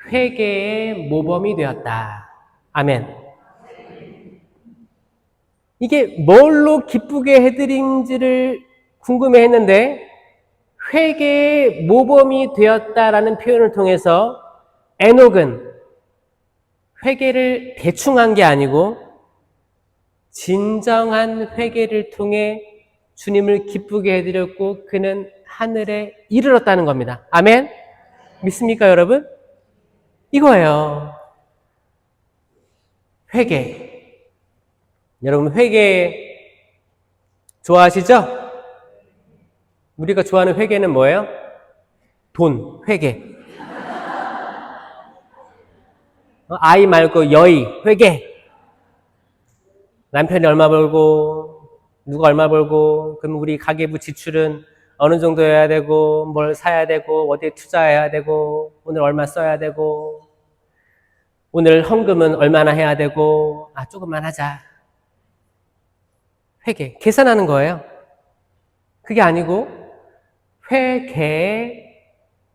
회개의 모범이 되었다. 아멘. 이게 뭘로 기쁘게 해드린지를 궁금해 했는데 회개의 모범이 되었다라는 표현을 통해서 에녹은 회개를 대충 한 게 아니고 진정한 회개를 통해 주님을 기쁘게 해드렸고 그는 하늘에 이르렀다는 겁니다. 아멘? 믿습니까, 여러분? 이거예요. 회개. 여러분, 회개 좋아하시죠? 우리가 좋아하는 회개는 뭐예요? 돈, 회개. 아이 말고 여의, 회개. 남편이 얼마 벌고, 누가 얼마 벌고, 그럼 우리 가계부 지출은 어느 정도 해야 되고, 뭘 사야 되고, 어디에 투자해야 되고, 오늘 얼마 써야 되고, 오늘 헌금은 얼마나 해야 되고, 조금만 하자. 회개. 계산하는 거예요. 그게 아니고, 회개의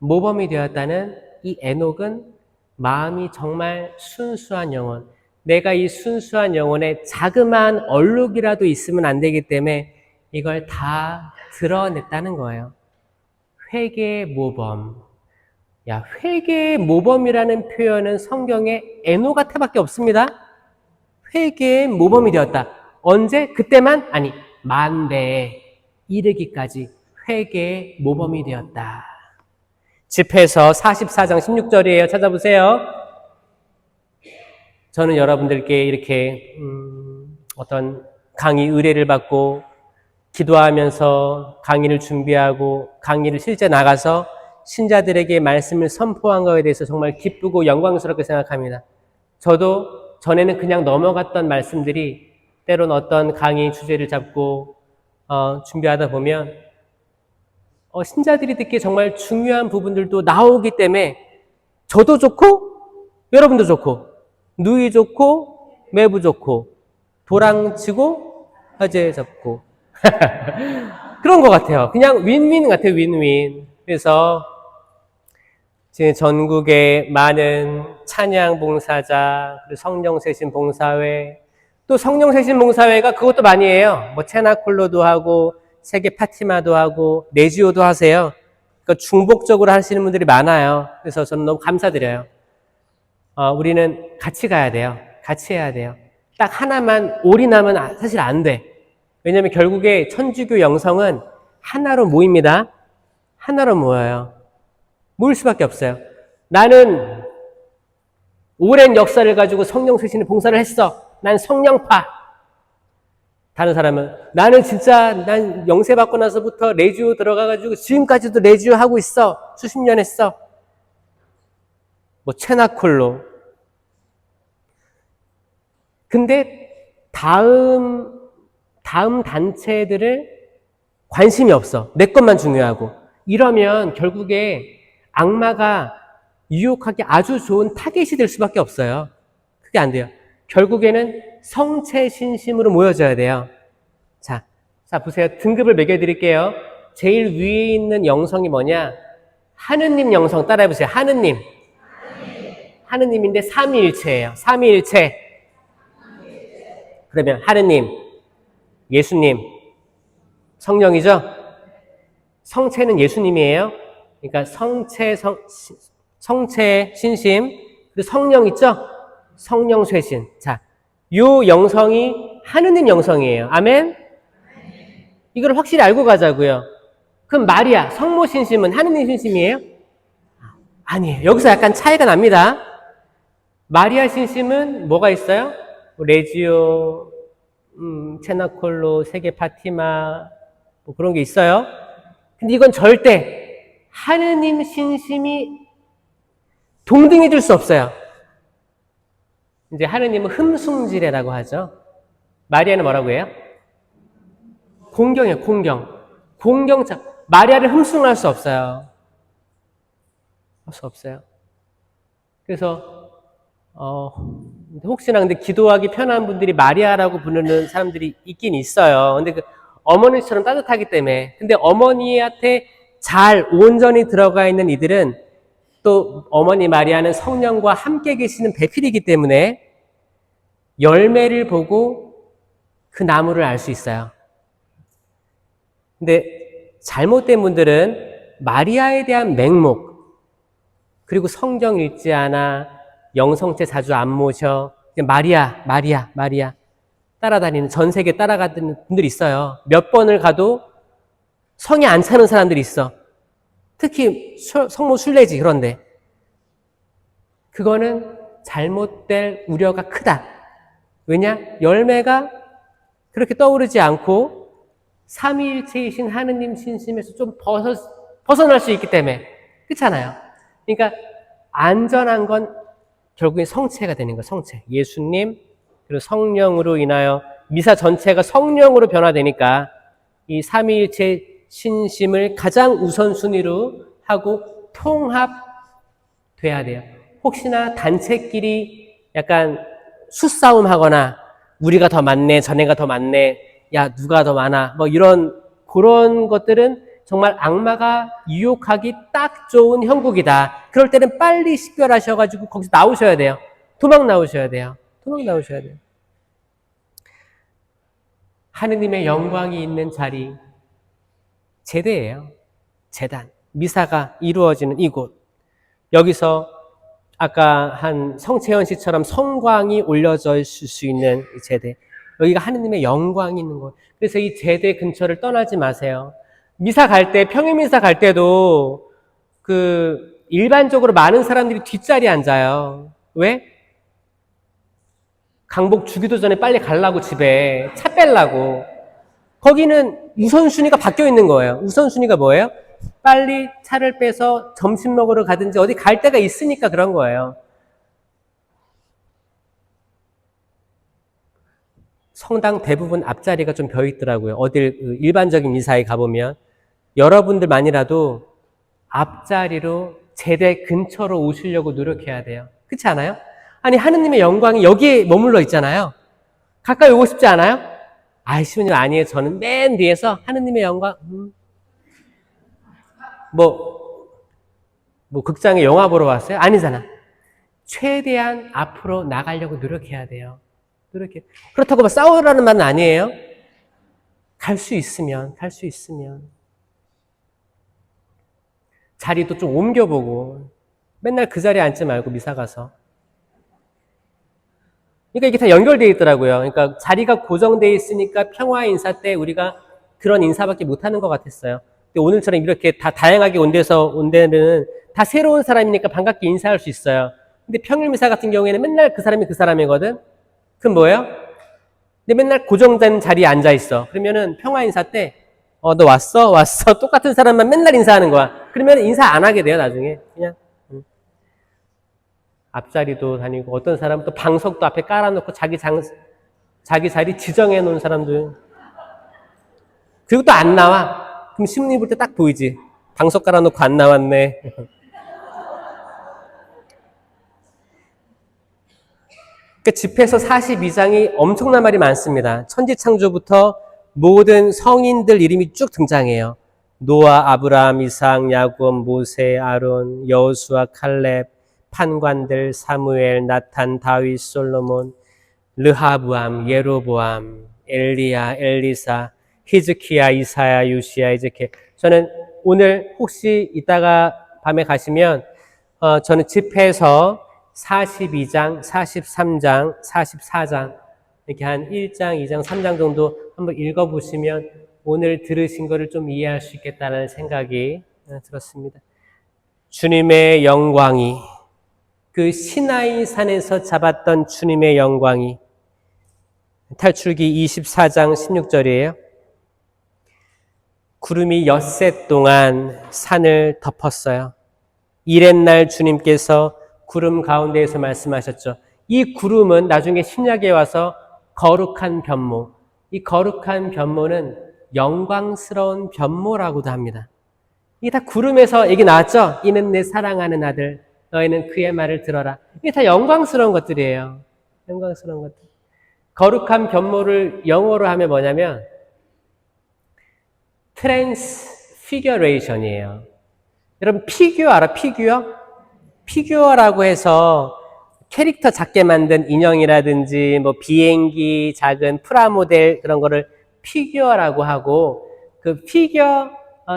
모범이 되었다는 이 에녹은 마음이 정말 순수한 영혼, 내가 이 순수한 영혼에 자그마한 얼룩이라도 있으면 안 되기 때문에 이걸 다 드러냈다는 거예요. 회개의 모범. 야, 회개의 모범이라는 표현은 성경에 에노가테밖에 없습니다. 회개의 모범이 되었다. 언제? 그때만? 아니, 만대에 이르기까지 회개의 모범이 되었다. 집회서 44장 16절이에요. 찾아보세요. 저는 여러분들께 이렇게 어떤 강의 의뢰를 받고 기도하면서 강의를 준비하고 강의를 실제 나가서 신자들에게 말씀을 선포한 것에 대해서 정말 기쁘고 영광스럽게 생각합니다. 저도 전에는 그냥 넘어갔던 말씀들이 때론 어떤 강의 주제를 잡고 준비하다 보면 신자들이 듣기에 정말 중요한 부분들도 나오기 때문에 저도 좋고 여러분도 좋고 누이 좋고 매부 좋고 도랑치고 화제 잡고 그런 것 같아요. 그냥 윈윈 같아요. 윈윈. 그래서 지금 전국의 많은 찬양 봉사자, 그리고 성령세신 봉사회, 또 성령세신 봉사회가 그것도 많이 해요. 뭐 체나콜로도 하고 세계 파티마도 하고 레지오도 하세요. 그러니까 중복적으로 하시는 분들이 많아요. 그래서 저는 너무 감사드려요. 우리는 같이 가야 돼요. 같이 해야 돼요. 딱 하나만 올인하면 사실 안 돼. 왜냐하면 결국에 천주교 영성은 하나로 모입니다. 하나로 모여요. 모일 수밖에 없어요. 나는 오랜 역사를 가지고 성령 세신의 봉사를 했어. 난 성령파. 다른 사람은 나는 진짜 난 영세 받고 나서부터 레지오 들어가가지고 지금까지도 레지오 하고 있어. 수십 년 했어. 뭐 체나콜로. 근데 다음 단체들을 관심이 없어. 내 것만 중요하고. 이러면 결국에 악마가 유혹하기 아주 좋은 타겟이 될 수밖에 없어요. 그게 안 돼요. 결국에는 성체 신심으로 모여져야 돼요. 자 보세요. 등급을 매겨드릴게요. 제일 위에 있는 영성이 뭐냐? 하느님 영성 따라해보세요. 하느님인데 삼위일체예요. 삼위일체. 그러면 하느님, 예수님, 성령이죠? 성체는 예수님이에요. 그러니까 성체 신심, 그리고 성령 있죠? 성령 쇄신. 자, 요 영성이 하느님 영성이에요. 아멘? 이걸 확실히 알고 가자고요. 그럼 마리아, 성모 신심은 하느님 신심이에요? 아니에요. 여기서 약간 차이가 납니다. 마리아 신심은 뭐가 있어요? 레지오, 체나콜로, 세계 파티마, 뭐 그런 게 있어요. 근데 이건 절대 하느님 신심이 동등해 줄 수 없어요. 이제 하느님은 흠숭지례라고 하죠. 마리아는 뭐라고 해요? 공경이에요, 공경자. 마리아를 흠숭할 수 없어요. 할 수 없어요. 그래서, 혹시나 근데 기도하기 편한 분들이 마리아라고 부르는 사람들이 있긴 있어요. 근데 그 어머니처럼 따뜻하기 때문에. 근데 어머니한테 잘 온전히 들어가 있는 이들은 또 어머니 마리아는 성령과 함께 계시는 배필이기 때문에 열매를 보고 그 나무를 알 수 있어요. 근데 잘못된 분들은 마리아에 대한 맹목, 그리고 성경 읽지 않아, 영성체 자주 안 모셔, 마리아 따라다니는, 전 세계 따라가는 분들이 있어요. 몇 번을 가도 성에 안 차는 사람들이 있어. 특히 성모 순례지. 그런데 그거는 잘못될 우려가 크다. 왜냐? 열매가 그렇게 떠오르지 않고 삼위일체이신 하느님 신심에서 좀 벗어날 수 있기 때문에. 그렇잖아요. 그러니까 안전한 건 결국엔 성체가 되는 거예요. 성체. 예수님 그리고 성령으로 인하여 미사 전체가 성령으로 변화되니까 이 삼위일체 신심을 가장 우선순위로 하고 통합돼야 돼요. 혹시나 단체끼리 약간 수싸움 하거나 우리가 더 많네, 전애가 더 많네, 야 누가 더 많아, 뭐 그런 것들은 정말 악마가 유혹하기 딱 좋은 형국이다. 그럴 때는 빨리 식별하셔가지고 거기서 나오셔야 돼요. 도망 나오셔야 돼요. 하느님의 영광이 있는 자리, 제대예요. 제단. 미사가 이루어지는 이곳. 여기서 아까 한 성채연 씨처럼 성광이 올려져 있을 수 있는 이 제대. 여기가 하느님의 영광이 있는 거예요. 그래서 이 제대 근처를 떠나지 마세요. 미사 갈 때, 평일 미사 갈 때도 일반적으로 많은 사람들이 뒷자리에 앉아요. 왜? 강복 주기도 전에 빨리 가려고 집에 차 빼려고. 거기는 우선순위가 바뀌어 있는 거예요. 우선순위가 뭐예요? 빨리 차를 빼서 점심 먹으러 가든지 어디 갈 데가 있으니까 그런 거예요. 성당 대부분 앞자리가 좀 벼 있더라고요. 어딜 일반적인 미사에 가보면 여러분들만이라도 앞자리로 제대 근처로 오시려고 노력해야 돼요. 그렇지 않아요? 아니 하느님의 영광이 여기에 머물러 있잖아요. 가까이 오고 싶지 않아요? 아이씨님 아니에요. 저는 맨 뒤에서 하느님의 영광 극장에 영화 보러 왔어요? 아니잖아. 최대한 앞으로 나가려고 노력해야 돼요. 그렇다고 막 싸우라는 말은 아니에요. 갈 수 있으면. 자리도 좀 옮겨보고 맨날 그 자리에 앉지 말고 미사 가서. 그러니까 이게 다 연결되어 있더라고요. 그러니까 자리가 고정되어 있으니까 평화 인사 때 우리가 그런 인사밖에 못하는 것 같았어요. 근데 오늘처럼 이렇게 다 다양하게 온데는 다 새로운 사람이니까 반갑게 인사할 수 있어요. 근데 평일 미사 같은 경우에는 맨날 그 사람이 그 사람이거든. 그럼 뭐예요? 근데 맨날 고정된 자리에 앉아 있어. 그러면은 평화 인사 때 너 왔어? 똑같은 사람만 맨날 인사하는 거야. 그러면 인사 안 하게 돼요, 나중에. 그냥. 앞자리도 다니고, 어떤 사람은 또 방석도 앞에 깔아놓고 자기 자리 지정해 놓은 사람도. 그리고 또 안 나와. 그럼 신문 볼 때 딱 보이지. 방석 깔아놓고 안 나왔네. 그러니까 집회서 42장이 엄청난 말이 많습니다. 천지창조부터 모든 성인들 이름이 쭉 등장해요. 노아, 아브라함, 이삭, 야곱, 모세, 아론, 여호수아, 칼렙, 판관들, 사무엘, 나탄, 다윗, 솔로몬, 르하브암, 예로보암, 엘리야, 엘리사, 히즈키야, 이사야, 요시야, 이제케. 저는 오늘 혹시 이따가 밤에 가시면 저는 집회서 42장, 43장, 44장 이렇게 한 1장, 2장, 3장 정도 한번 읽어보시면 오늘 들으신 거를 좀 이해할 수 있겠다는 생각이 들었습니다. 주님의 영광이 그 시나이 산에서 잡았던 주님의 영광이 탈출기 24장 16절이에요. 구름이 엿새 동안 산을 덮었어요. 이렛날 주님께서 구름 가운데에서 말씀하셨죠. 이 구름은 나중에 신약에 와서 거룩한 변모. 이 거룩한 변모는 영광스러운 변모라고도 합니다. 이게 다 구름에서 얘기 나왔죠? 이는 내 사랑하는 아들, 너희는 그의 말을 들어라. 이게 다 영광스러운 것들이에요. 영광스러운 것들. 거룩한 변모를 영어로 하면 뭐냐면 트랜스피겨레이션이에요. 여러분 피규어 알아? 피규어라고 해서 캐릭터 작게 만든 인형이라든지 뭐 비행기, 작은 프라모델 그런 거를 피규어라고 하고 그 피겨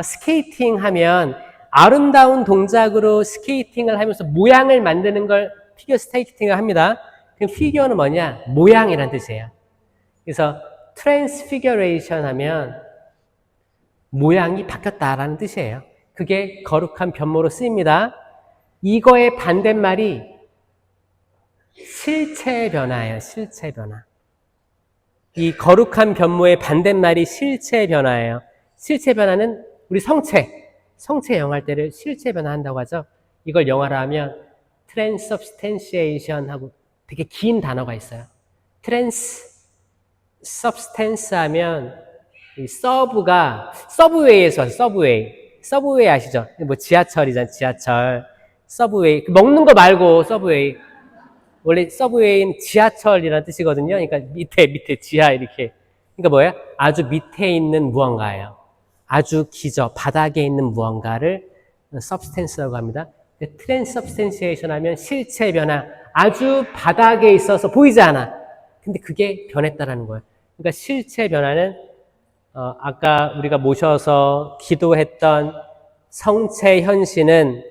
스케이팅 하면 아름다운 동작으로 스케이팅을 하면서 모양을 만드는 걸 피겨 스케이팅을 합니다. 그럼 피규어는 뭐냐? 모양이라는 뜻이에요. 그래서 트랜스피겨레이션 하면 모양이 바뀌었다라는 뜻이에요. 그게 거룩한 변모로 쓰입니다. 이거의 반대말이 실체 변화예요. 실체 변화. 이 거룩한 변모의 반대말이 실체 변화예요. 실체 변화는 우리 성체 영할 때를 실체 변화한다고 하죠. 이걸 영어로 하면 transubstantiation 하고 되게 긴 단어가 있어요. transubstance 하면 이 서브웨이에서 서브웨이 아시죠? 뭐 지하철이잖아요. 지하철. 서브웨이. 먹는 거 말고 서브웨이. 원래 서브웨이는 지하철이라는 뜻이거든요. 그러니까 밑에 지하 이렇게. 그러니까 뭐예요? 아주 밑에 있는 무언가예요. 아주 기저 바닥에 있는 무언가를 substance라고 합니다. 트랜스ubstantiation 하면 실체 변화. 아주 바닥에 있어서 보이지 않아. 근데 그게 변했다라는 거예요. 그러니까 실체 변화는 아까 우리가 모셔서 기도했던 성채현 씨는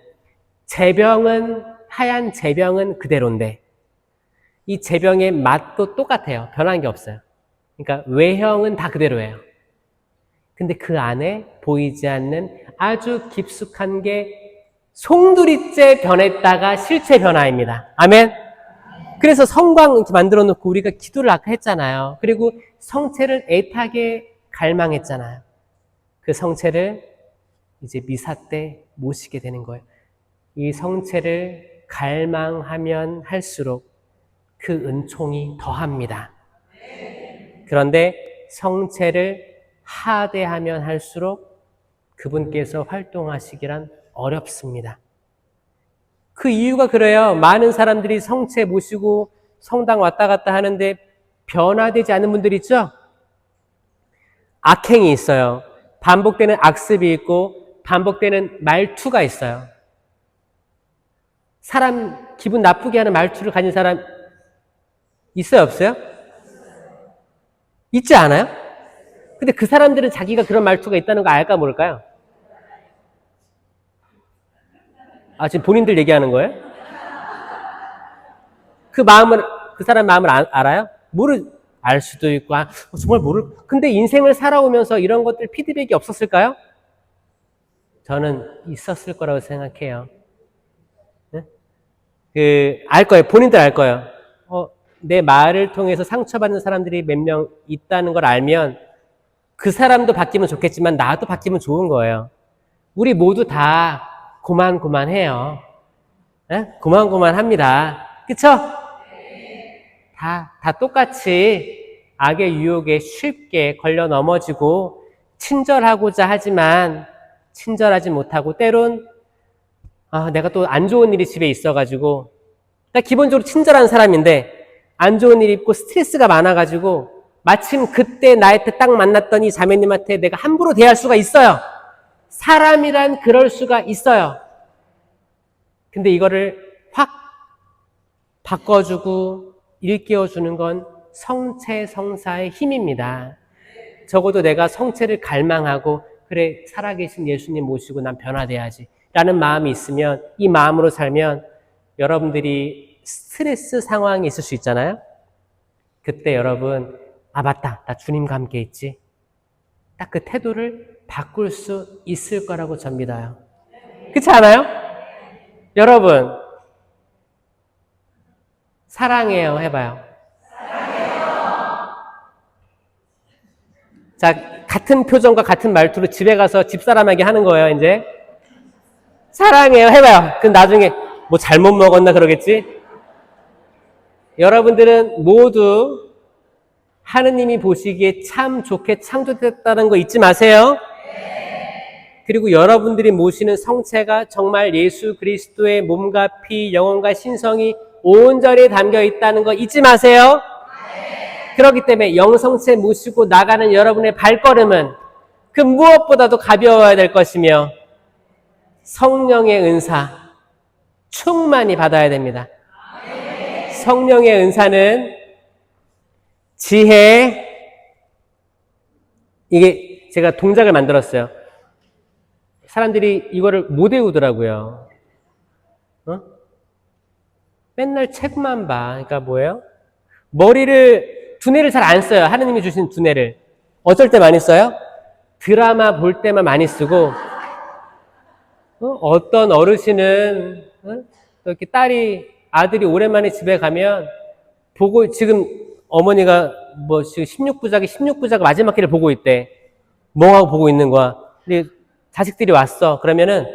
하얀 제병은 그대로인데 이 제병의 맛도 똑같아요. 변한 게 없어요. 그러니까 외형은 다 그대로예요. 근데 그 안에 보이지 않는 아주 깊숙한 게 송두리째 변했다가 실체 변화입니다. 아멘? 그래서 성광 이렇게 만들어 놓고 우리가 기도를 아까 했잖아요. 그리고 성체를 애타게 갈망했잖아요. 그 성체를 이제 미사 때 모시게 되는 거예요. 이 성체를 갈망하면 할수록 그 은총이 더합니다. 그런데 성체를 하대하면 할수록 그분께서 활동하시기란 어렵습니다. 그 이유가 그래요. 많은 사람들이 성체 모시고 성당 왔다 갔다 하는데 변화되지 않는 분들 있죠? 악행이 있어요. 반복되는 악습이 있고 반복되는 말투가 있어요. 사람 기분 나쁘게 하는 말투를 가진 사람 있어요, 없어요? 있지 않아요? 근데 그 사람들은 자기가 그런 말투가 있다는 거 알까 모를까요? 아, 지금 본인들 얘기하는 거예요? 그 사람 마음을 알아요? 알 수도 있고, 정말 근데 인생을 살아오면서 이런 것들 피드백이 없었을까요? 저는 있었을 거라고 생각해요. 네? 알 거예요. 본인들 알 거예요. 내 말을 통해서 상처받는 사람들이 몇 명 있다는 걸 알면 그 사람도 바뀌면 좋겠지만 나도 바뀌면 좋은 거예요. 우리 모두 다 고만고만해요. 네? 고만고만합니다. 그쵸? 다 똑같이 악의 유혹에 쉽게 걸려 넘어지고 친절하고자 하지만 친절하지 못하고 때론 내가 또 안 좋은 일이 집에 있어가지고 나 기본적으로 친절한 사람인데 안 좋은 일 있고 스트레스가 많아가지고 마침 그때 나한테 딱 만났던 이 자매님한테 내가 함부로 대할 수가 있어요. 사람이란 그럴 수가 있어요. 근데 이거를 확 바꿔주고 일깨워주는 건 성체 성사의 힘입니다. 적어도 내가 성체를 갈망하고 그래 살아계신 예수님 모시고 난 변화돼야지 라는 마음이 있으면 이 마음으로 살면 여러분들이 스트레스 상황이 있을 수 있잖아요. 그때 여러분 맞다 나 주님과 함께 있지 딱 그 태도를 바꿀 수 있을 거라고 전 믿어요. 그렇지 않아요? 여러분 사랑해요 해봐요. 자, 같은 표정과 같은 말투로 집에 가서 집사람에게 하는 거예요, 이제. 사랑해요 해봐요. 그럼 나중에 뭐 잘못 먹었나 그러겠지? 여러분들은 모두 하느님이 보시기에 참 좋게 창조됐다는 거 잊지 마세요. 그리고 여러분들이 모시는 성체가 정말 예수 그리스도의 몸과 피, 영혼과 신성이 온전히 담겨 있다는 거 잊지 마세요. 그렇기 때문에 영성체 모시고 나가는 여러분의 발걸음은 그 무엇보다도 가벼워야 될 것이며 성령의 은사 충만히 받아야 됩니다. 성령의 은사는 지혜, 이게 제가 동작을 만들었어요. 사람들이 이거를 못 외우더라고요. 맨날 책만 봐. 그러니까 뭐예요? 두뇌를 잘 안 써요. 하느님이 주신 두뇌를. 어쩔 때 많이 써요? 드라마 볼 때만 많이 쓰고, 어떤 어르신은, 또 이렇게 아들이 오랜만에 집에 가면, 지금 어머니가 지금 16부작 마지막 기를 보고 있대. 뭐하고 보고 있는 거야. 근데 자식들이 왔어. 그러면은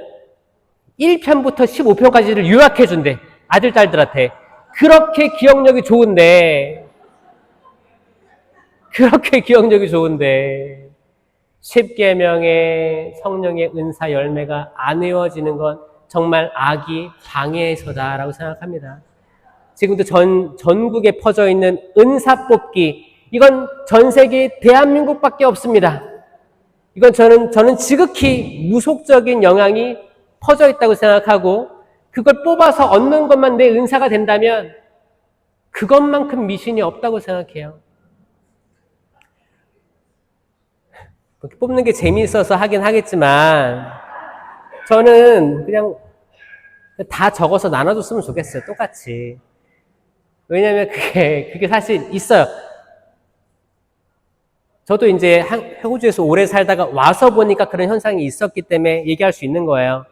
1편부터 15편까지를 요약해 준대. 아들, 딸들한테. 그렇게 기억력이 좋은데 10계명의 성령의 은사 열매가 안 외워지는 건 정말 악이 방해해서다라고 생각합니다. 지금도 전국에 퍼져 있는 은사 뽑기, 이건 전 세계 대한민국밖에 없습니다. 이건 저는 지극히 무속적인 영향이 퍼져 있다고 생각하고 그걸 뽑아서 얻는 것만 내 은사가 된다면 그것만큼 미신이 없다고 생각해요. 뽑는 게 재미있어서 하긴 하겠지만 저는 그냥 다 적어서 나눠줬으면 좋겠어요. 똑같이. 왜냐면 그게 사실 있어요. 저도 이제 호주에서 오래 살다가 와서 보니까 그런 현상이 있었기 때문에 얘기할 수 있는 거예요.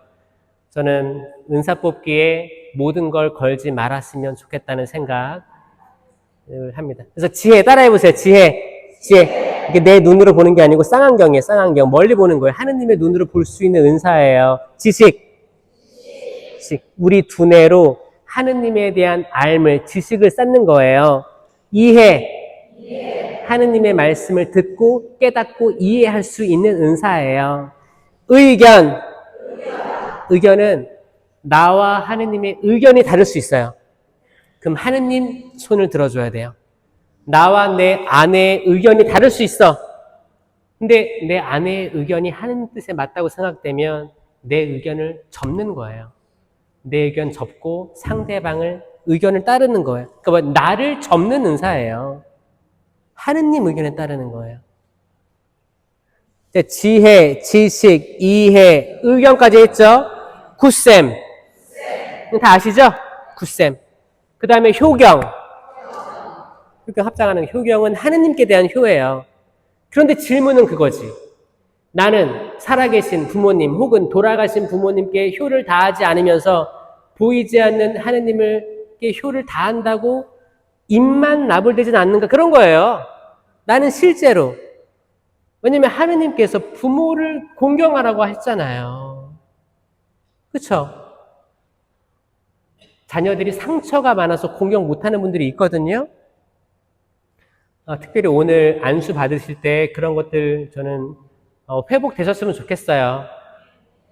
저는 은사 뽑기에 모든 걸 걸지 말았으면 좋겠다는 생각을 합니다. 그래서 지혜 따라해보세요. 지혜. 이게 내 눈으로 보는 게 아니고 쌍안경이에요. 쌍안경. 멀리 보는 거예요. 하느님의 눈으로 볼 수 있는 은사예요. 지식. 우리 두뇌로 하느님에 대한 알물, 지식을 쌓는 거예요. 이해. 하느님의 말씀을 듣고 깨닫고 이해할 수 있는 은사예요. 의견은 나와 하느님의 의견이 다를 수 있어요. 그럼 하느님 손을 들어줘야 돼요. 나와 내 아내의 의견이 다를 수 있어. 근데 내 아내의 의견이 하느님 뜻에 맞다고 생각되면 내 의견을 접는 거예요. 내 의견 접고 상대방을 의견을 따르는 거예요. 그러니까 나를 접는 은사예요. 하느님 의견에 따르는 거예요. 지혜, 지식, 이해, 의견까지 했죠? 굿셈. 다 아시죠? 굿셈. 그 다음에 효경. 효경 합장하는 효경은 하느님께 대한 효예요. 그런데 질문은 그거지. 나는 살아계신 부모님 혹은 돌아가신 부모님께 효를 다하지 않으면서 보이지 않는 하느님께 효를 다한다고 입만 나불대진 않는가? 그런 거예요. 나는 실제로. 왜냐면 하느님께서 부모를 공경하라고 했잖아요. 그렇죠? 자녀들이 상처가 많아서 공경 못하는 분들이 있거든요. 특별히 오늘 안수 받으실 때 그런 것들 저는 회복되셨으면 좋겠어요.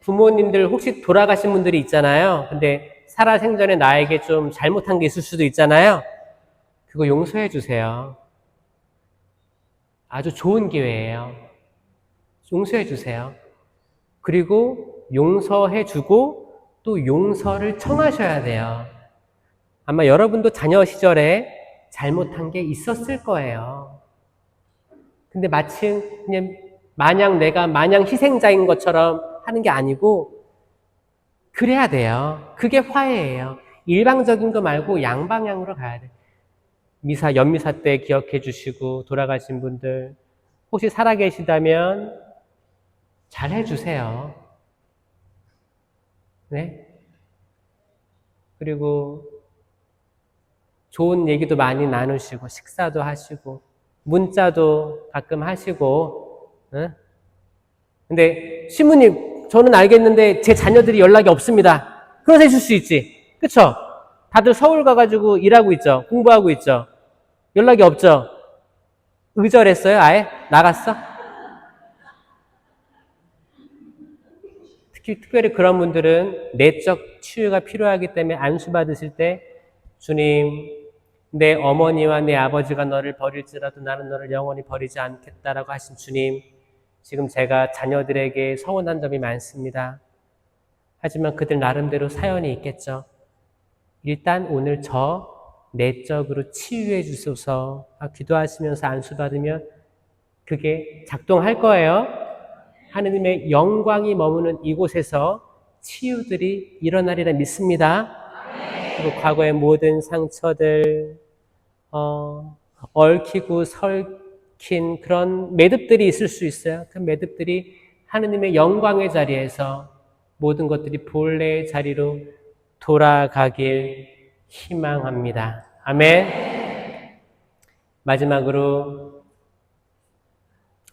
부모님들 혹시 돌아가신 분들이 있잖아요. 근데 살아생전에 나에게 좀 잘못한 게 있을 수도 있잖아요. 그거 용서해 주세요. 아주 좋은 기회예요. 용서해 주세요. 그리고 용서해 주고 또 용서를 청하셔야 돼요. 아마 여러분도 자녀 시절에 잘못한 게 있었을 거예요. 근데 마침 그냥 내가 마냥 희생자인 것처럼 하는 게 아니고 그래야 돼요. 그게 화해예요. 일방적인 거 말고 양방향으로 가야 돼요. 연미사 때 기억해 주시고 돌아가신 분들 혹시 살아계시다면 잘 해주세요. 네? 그리고 좋은 얘기도 많이 나누시고 식사도 하시고 문자도 가끔 하시고. 네? 근데 신부님 저는 알겠는데 제 자녀들이 연락이 없습니다. 그래서 해줄 수 있지. 그쵸? 다들 서울 가가지고 일하고 있죠. 공부하고 있죠. 연락이 없죠. 의절했어요? 아예? 나갔어? 특별히 그런 분들은 내적 치유가 필요하기 때문에 안수 받으실 때 주님, 내 어머니와 내 아버지가 너를 버릴지라도 나는 너를 영원히 버리지 않겠다라고 하신 주님, 지금 제가 자녀들에게 서운한 점이 많습니다. 하지만 그들 나름대로 사연이 있겠죠. 일단 오늘 저 내적으로 치유해 주소서 기도하시면서 안수 받으면 그게 작동할 거예요. 하느님의 영광이 머무는 이곳에서 치유들이 일어나리라 믿습니다. 그리고 과거의 모든 상처들, 얽히고 설킨 그런 매듭들이 있을 수 있어요. 그 매듭들이 하느님의 영광의 자리에서 모든 것들이 본래의 자리로 돌아가길 희망합니다. 아멘. 마지막으로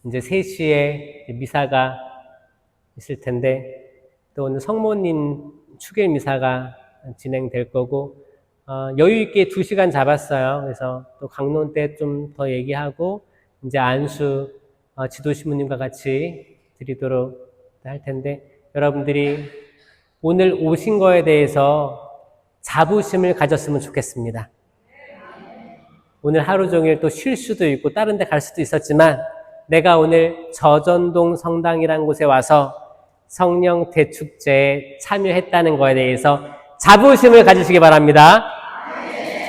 이제 3시에 미사가 있을 텐데 또 오늘 성모님 축일 미사가 진행될 거고 여유 있게 2시간 잡았어요. 그래서 또 강론 때 좀 더 얘기하고 이제 안수 지도신부님과 같이 드리도록 할 텐데 여러분들이 오늘 오신 거에 대해서 자부심을 가졌으면 좋겠습니다. 오늘 하루 종일 또 쉴 수도 있고 다른 데 갈 수도 있었지만 내가 오늘 저전동 성당이라는 곳에 와서 성령 대축제에 참여했다는 거에 대해서 자부심을 가지시기 바랍니다.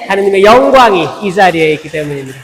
하느님의 영광이 이 자리에 있기 때문입니다.